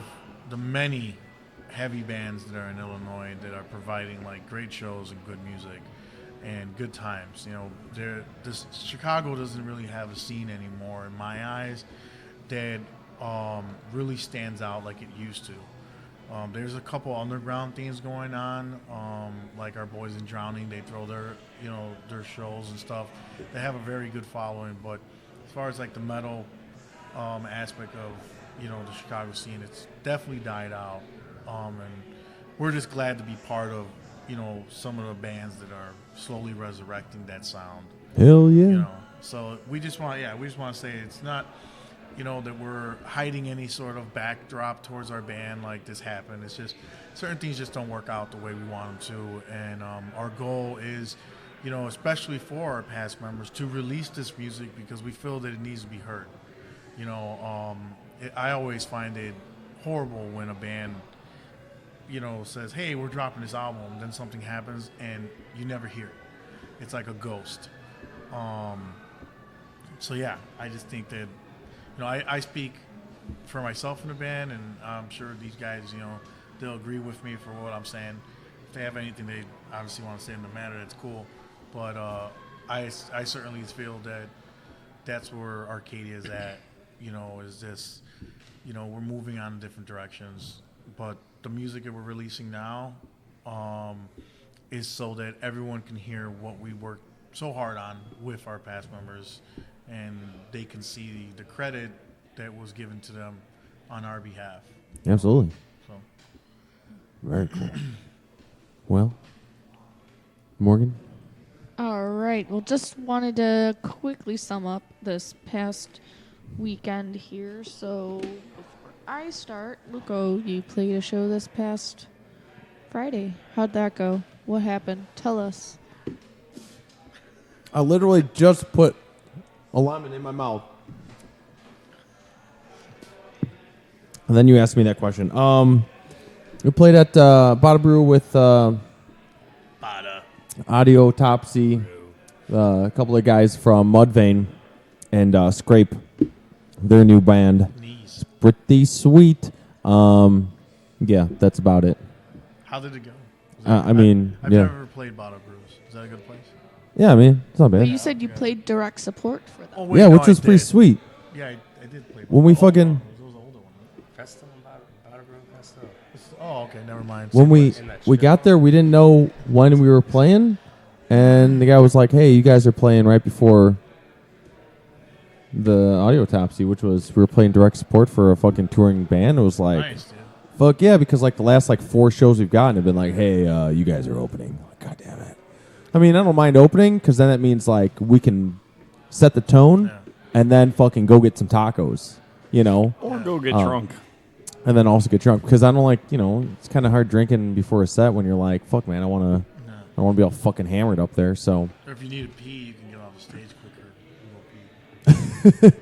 the many heavy bands that are in Illinois that are providing like great shows and good music and good times. You know, Chicago doesn't really have a scene anymore in my eyes that really stands out like it used to. There's a couple underground things going on, like our boys in Drowning. They throw their shows and stuff. They have a very good following, but as far as like the metal aspect of, you know, the Chicago scene, it's definitely died out. And we're just glad to be part of, you know, some of the bands that are slowly resurrecting that sound. Hell yeah. You know, so we just want to say it's not, you know, that we're hiding any sort of backdrop towards our band like this happened. It's just certain things just don't work out the way we want them to. And our goal is, you know, especially for our past members, to release this music because we feel that it needs to be heard. You know, I always find it horrible when a band, you know, says, hey, we're dropping this album, then something happens and you never hear it. It's like a ghost. So yeah, I just think that, you know, I speak for myself in the band, and I'm sure these guys, you know, they'll agree with me for what I'm saying. If they have anything they obviously want to say in the matter, that's cool. But I certainly feel that that's where Arcadia is at, you know, is this, you know, we're moving on in different directions. But the music that we're releasing now is so that everyone can hear what we worked so hard on with our past members, and they can see the credit that was given to them on our behalf. Absolutely. So. Very cool. Well, Morgan? All right. Well, just wanted to quickly sum up this past weekend here. So before I start, Luco, you played a show this past Friday. How'd that go? What happened? Tell us. I literally just put a lemon in my mouth. And then you asked me that question. We played at Bada Brew with Audio Topsy, a couple of guys from Mudvayne, and Scrape, their new band. It's pretty sweet. Yeah, that's about it. How did it go? I mean, I've yeah. never played Bada Brews. Is that a good place? Yeah, I mean, it's not bad. But you said you played direct support for them. Oh, wait, yeah, no, which was I pretty did. sweet. Yeah, I did play. When we fucking... Festum and Bada Brew Festum. Oh, okay, never mind. When we got there, we didn't know when we were playing, and the guy was like, "Hey, you guys are playing right before the Audiotopsy," which was we were playing direct support for a fucking touring band. It was like, Nice, dude. fuck yeah, because like the last like 4 shows we've gotten have been like, "Hey, you guys are opening." Like, God damn it. I mean, I don't mind opening because then that means like we can set the tone and then fucking go get some tacos, you know, Or go get drunk. and then also get drunk because I don't like, you know, it's kind of hard drinking before a set when you're like, fuck man, I want to be all fucking hammered up there. So Or if you need to pee, you can get off the stage quicker and go pee.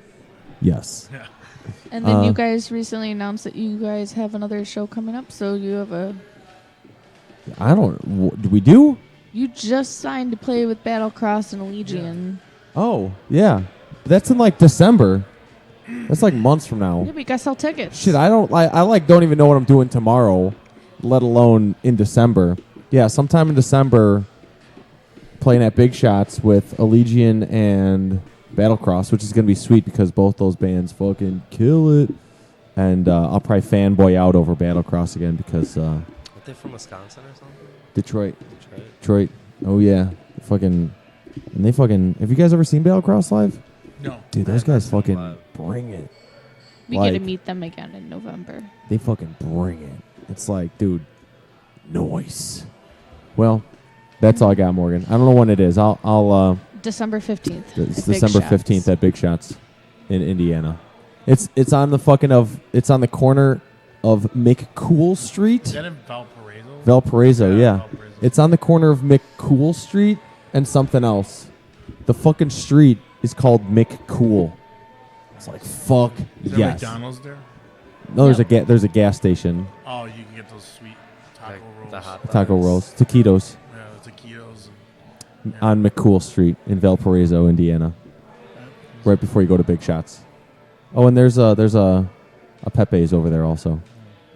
yes. Yeah. And then you guys recently announced that you guys have another show coming up. So you have I don't. Do we do? you just signed to play with Battlecross and Legion. Oh yeah, that's in like December. That's like months from now. Yeah, but you guys sell tickets. Shit, I don't even know what I'm doing tomorrow, let alone in December. Yeah, sometime in December, playing at Big Shots with Allegiant and Battlecross, which is gonna be sweet because both those bands fucking kill it. And I'll probably fanboy out over Battlecross again because Aren't they from Wisconsin or something? Detroit. Oh yeah, fucking. And they fucking. Have you guys ever seen Battlecross live? No. Dude, those guys fucking bring it. We get to meet them again in November. They fucking bring it. It's like, dude, noise. Well, that's all I got, Morgan. I don't know when it is. I'll December 15th. It's at Big December Shots. 15th at Big Shots in Indiana. It's on the corner of McCool Street. Is that in Valparaiso? Valparaiso, yeah. Valparaiso. It's on the corner of McCool Street and something else. The fucking street is called McCool. It's like, fuck Is there yes. McDonald's there? No, there's a gas station. Oh, you can get those sweet taco rolls. The hot Taco dogs. rolls, taquitos. Yeah, the taquitos. On McCool Street in Valparaiso, Indiana. Right before you go to Big Shots. Oh, and there's a Pepe's over there also.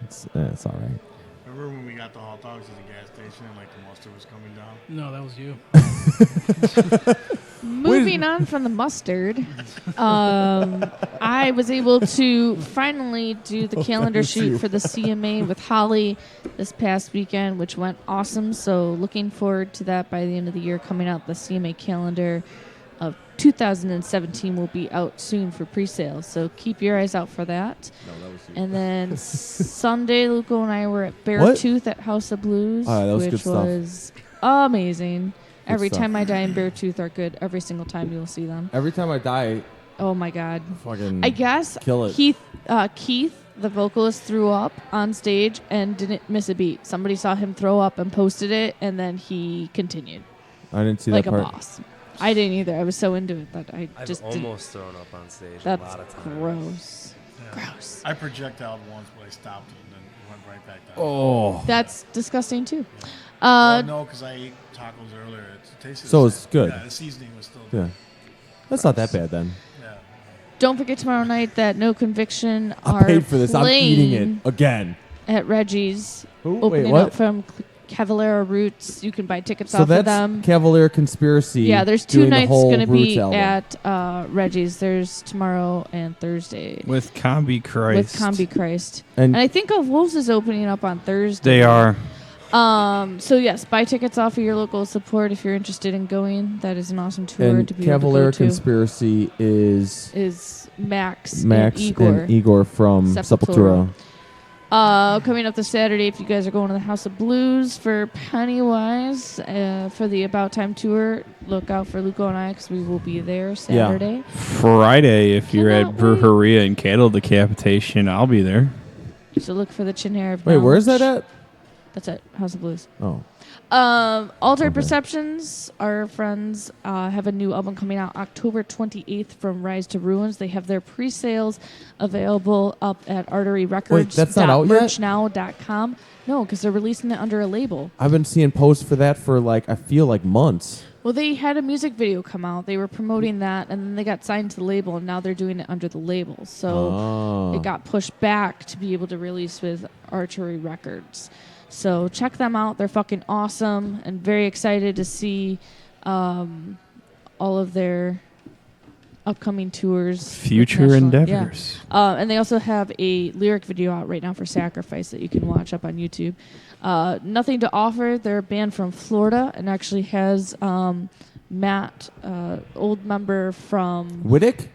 It's all right. Remember when we got the hot dogs at the gas station and like the mustard was coming down? No, that was you. Moving on from the mustard, I was able to finally do the calendar shoot for the CMA with Holly this past weekend, which went awesome. So looking forward to that by the end of the year. Coming out, the CMA calendar of 2017 will be out soon for pre-sale. So keep your eyes out for that. And then Sunday, Luco and I were at Beartooth at House of Blues, That was good which stuff. was amazing. Every stuff. time I die and Beartooth are good. Every single time you'll see them. Every time I die, Oh my God. fucking I guess kill it. Keith, the vocalist, threw up on stage and didn't miss a beat. Somebody saw him throw up and posted it, and then he continued. I didn't see like that part. a boss. I didn't either. I was so into it that I I've just almost thrown up on stage That's a lot of times. gross. Yeah. Gross. I projectiled once, but I stopped and then went right back down. Oh. That's disgusting too. Well, no, because I ate tacos earlier. It tasted So the it's same. good. Yeah, the seasoning was still Yeah. good. That's not that bad then. Yeah. Don't forget tomorrow night that No Conviction I are paid for this. I'm eating playing it again. at Reggie's. Who? Wait, Opening what? up from Cavalera Roots. You can buy tickets So off that's of them. Cavalier Conspiracy. Yeah, there's 2 doing the nights whole going to be Roots album. at Reggie's. There's tomorrow and Thursday. With Combi Christ. With Combi Christ. And And I think Of Wolves is opening up on Thursday. They are. So yes, buy tickets off of your local support if you're interested in going. That is an awesome tour and to be Cavalier able to go to. Conspiracy is Max Max and Igor from Sepultura. Sepultura. Coming up this Saturday, if you guys are going to the House of Blues for Pennywise for the About Time tour, look out for Luco and I because we will be there Saturday. Friday, if you're at Cannot wait. Brujeria and Cattle Decapitation, I'll be there. So look for the Chin Hair of Wait, where's that Knowledge. at? That's at House of Blues. Oh. Altered Okay. Perceptions, our friends have a new album coming out October 28th from Rise to Ruins. They have their pre-sales available up at Artery Records. that's not out yet? merchnow.com. No, because they're releasing it under a label. I've been seeing posts for that for I feel like months. Well, they had a music video come out. They were promoting that, and then they got signed to the label, and now they're doing it under the label. So Oh. it got pushed back to be able to release with Archery Records. So check them out. They're fucking awesome, and very excited to see all of their upcoming tours. Future international- endeavors. Yeah. And they also have a lyric video out right now for Sacrifice that you can watch up on YouTube. Nothing to Offer. They're a band from Florida and actually has Matt, old member from... Whittick?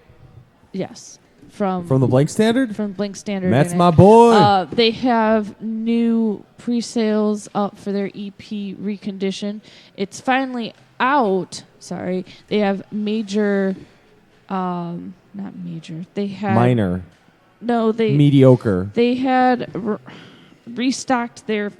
Yes. From the Blank Standard? From Blank Standard. That's in it. my boy. They have new pre-sales up for their EP Recondition. It's finally out. Sorry. They have major... not major. They had... Minor. No, they... Mediocre. They had restocked their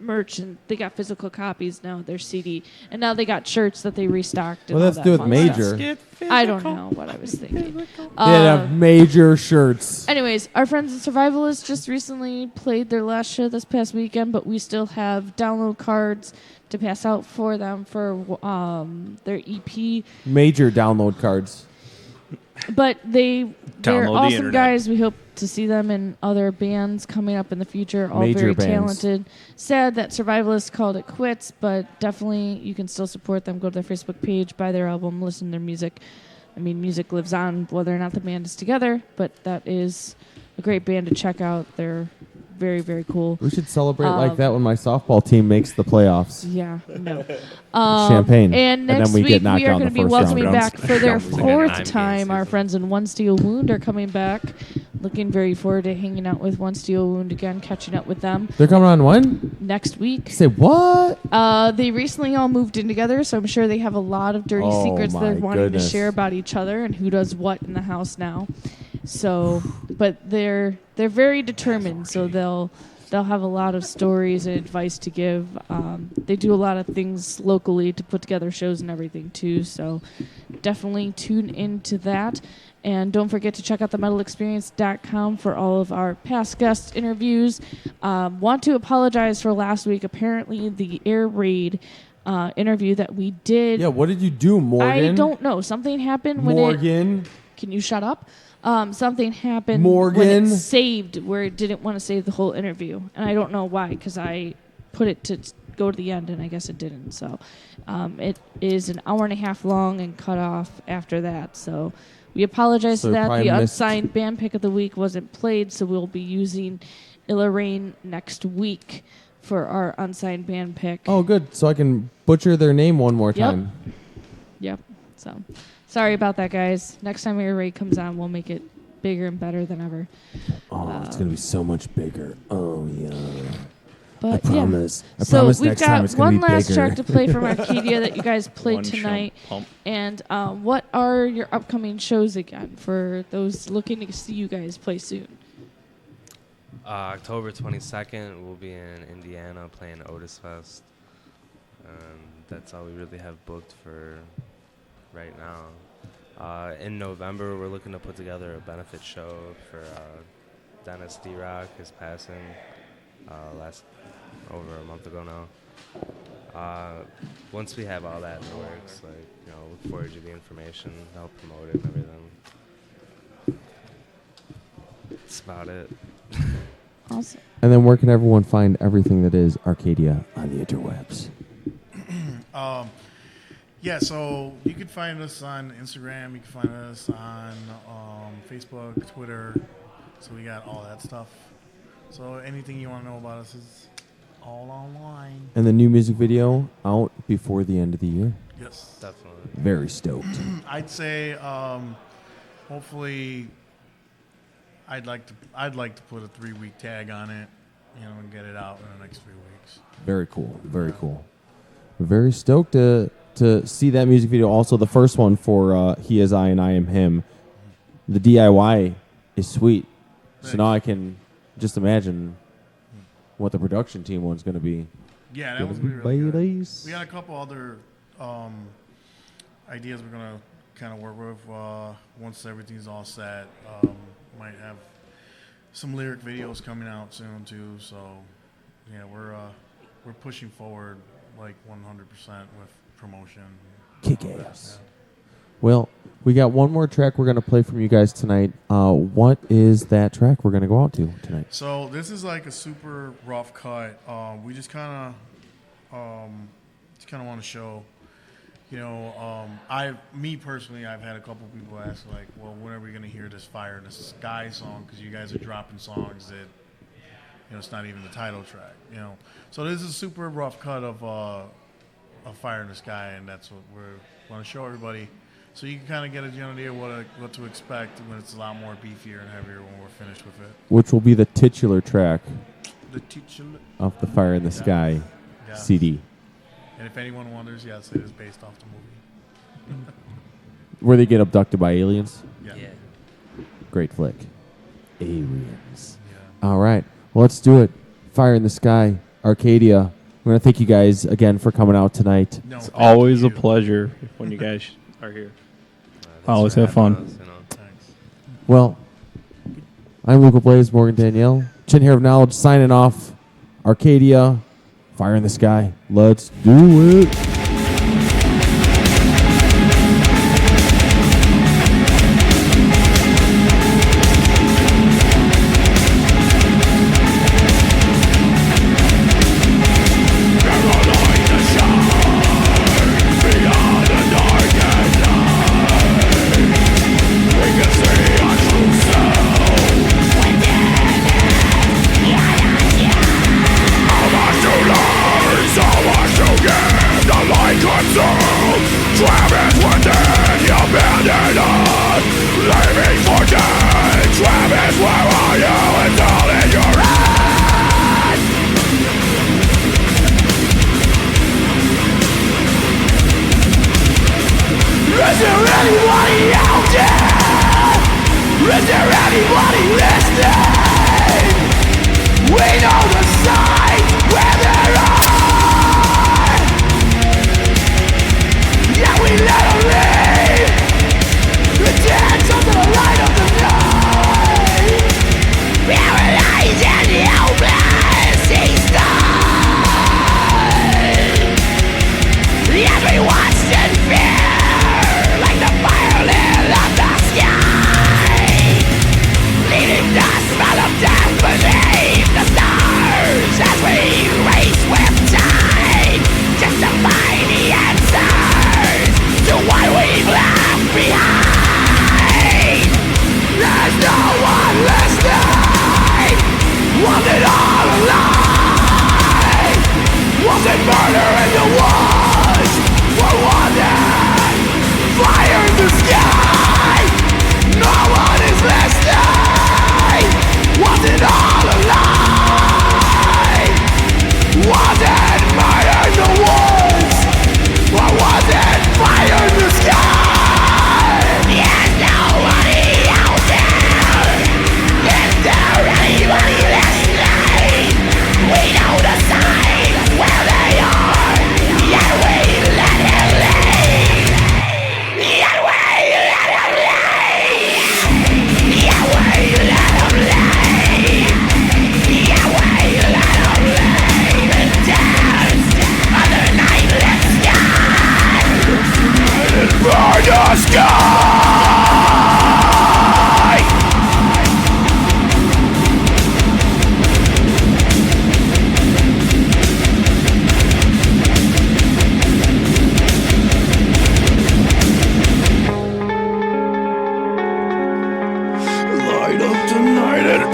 merch, and they got physical copies now of their CD, and now they got shirts that they restocked. And Well, all that's that do with fun major. stuff. I don't know what I was thinking. They have major shirts. Anyways, our friends at Survivalists just recently played their last show this past weekend, but we still have download cards to pass out for them for their EP. Major download cards. But they're Download the awesome internet. guys. We hope to see them in other bands coming up in the future. All Major very bands. talented. Sad that Survivalists called it quits, but definitely you can still support them. Go to their Facebook page, buy their album, listen to their music. I mean, music lives on whether or not the band is together, but that is a great band to check out. They're very, very cool. We should celebrate like that when my softball team makes the playoffs. Yeah, no. Champagne. And next then we week get knocked we are out in going the to be first welcoming round. back for their It's like a fourth nine-game time. Our season. friends in One Steel Wound are coming back. Looking very forward to hanging out with One Steel Wound again, catching up with them They're coming on when? next week. Say what? They recently all moved in together, so I'm sure they have a lot of dirty Oh secrets they're my wanting goodness. to share about each other and who does what in the house now. So, but they're very determined, so they'll have a lot of stories and advice to give. They do a lot of things locally to put together shows and everything too. So, definitely tune into that. And don't forget to check out themetalexperience.com for all of our past guest interviews. Want to apologize for last week. Apparently, the air raid interview that we did. Yeah, what did you do, Morgan? I don't know. Something happened when Morgan. Can you shut up? Something happened Morgan. when it saved where it didn't want to save the whole interview, and I don't know why because I put it to go to the end and I guess it didn't. So it is an hour and a half long and cut off after that. So we apologize So for that. probably The missed- unsigned band pick of the week wasn't played, so we'll be using Illa Rain next week for our unsigned band pick. Oh, good. So I can butcher their name one more Yep. time. Yep. So, sorry about that, guys. Next time your rate comes on, we'll make it bigger and better than ever. Oh, it's going to be so much bigger. Oh, yeah. But I promise. Yeah. I So promise we've next time got it's going to one be last bigger. track to play from Arcadia that you guys played One tonight. pump. And what are your upcoming shows again for those looking to see you guys play soon? October 22nd, we'll be in Indiana playing Otis Fest. That's all we really have booked for right now. In November, we're looking to put together a benefit show for Dennis D-Rock, his passing last over a month ago now. Once we have all that in the works, we'll forward you the information, help promote it and everything. That's about it. Awesome. And then where can everyone find everything that is Arcadia on the interwebs? Yeah, so you can find us on Instagram. You can find us on Facebook, Twitter. So we got all that stuff. So anything you want to know about us is all online. And the new music video out before the end of the year? Yes. Definitely. Very stoked. I'd say hopefully I'd like to put a 3-week tag on it, and get it out in the next 3 weeks. Very cool. Very cool. Very stoked to see that music video. Also, the first one for He Is I and I Am Him. The DIY is sweet. So now I can just imagine what the production team one's going to be. Yeah, that was really good. Nice. We got a couple other ideas we're going to kind of work with once everything's all set. Might have some lyric videos coming out soon too. So yeah, we're pushing forward like 100% with promotion. Kick ass. Well, we got one more track we're going to play from you guys tonight. What is that track we're going to go out to tonight? So this is like a super rough cut. We just kind of want to show, me personally, I've had a couple people ask like, well, when are we going to hear this Fire in the Sky song? Because you guys are dropping songs that, it's not even the title track, So this is a super rough cut of Fire in the Sky, and that's what we want to show everybody. So you can kind of get a general idea what to expect when it's a lot more beefier and heavier when we're finished with it. Which will be the titular track The titular of the Fire in the Sky Yeah. CD. And if anyone wonders, yes, it is based off the movie. Where they get abducted by aliens? Yeah. Great flick. Aliens. All right. Well, let's do it. Fire in the Sky, Arcadia. We're going to thank you guys again for coming out tonight. It's always a pleasure when you guys are here. Always have fun. Well, I'm Luca Blaze, Morgan Danielle. Chin Hair of Knowledge signing off. Arcadia, Fire in the Sky. Let's do it. Yeah.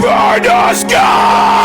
burn the sky.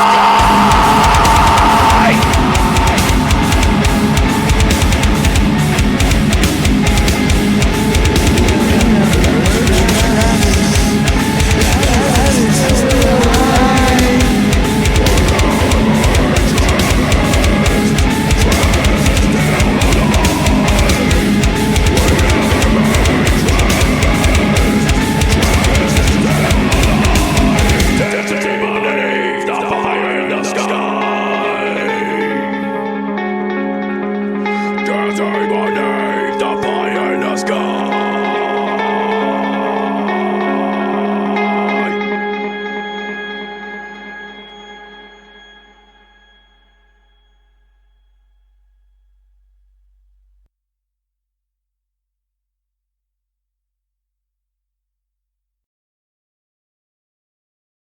Desert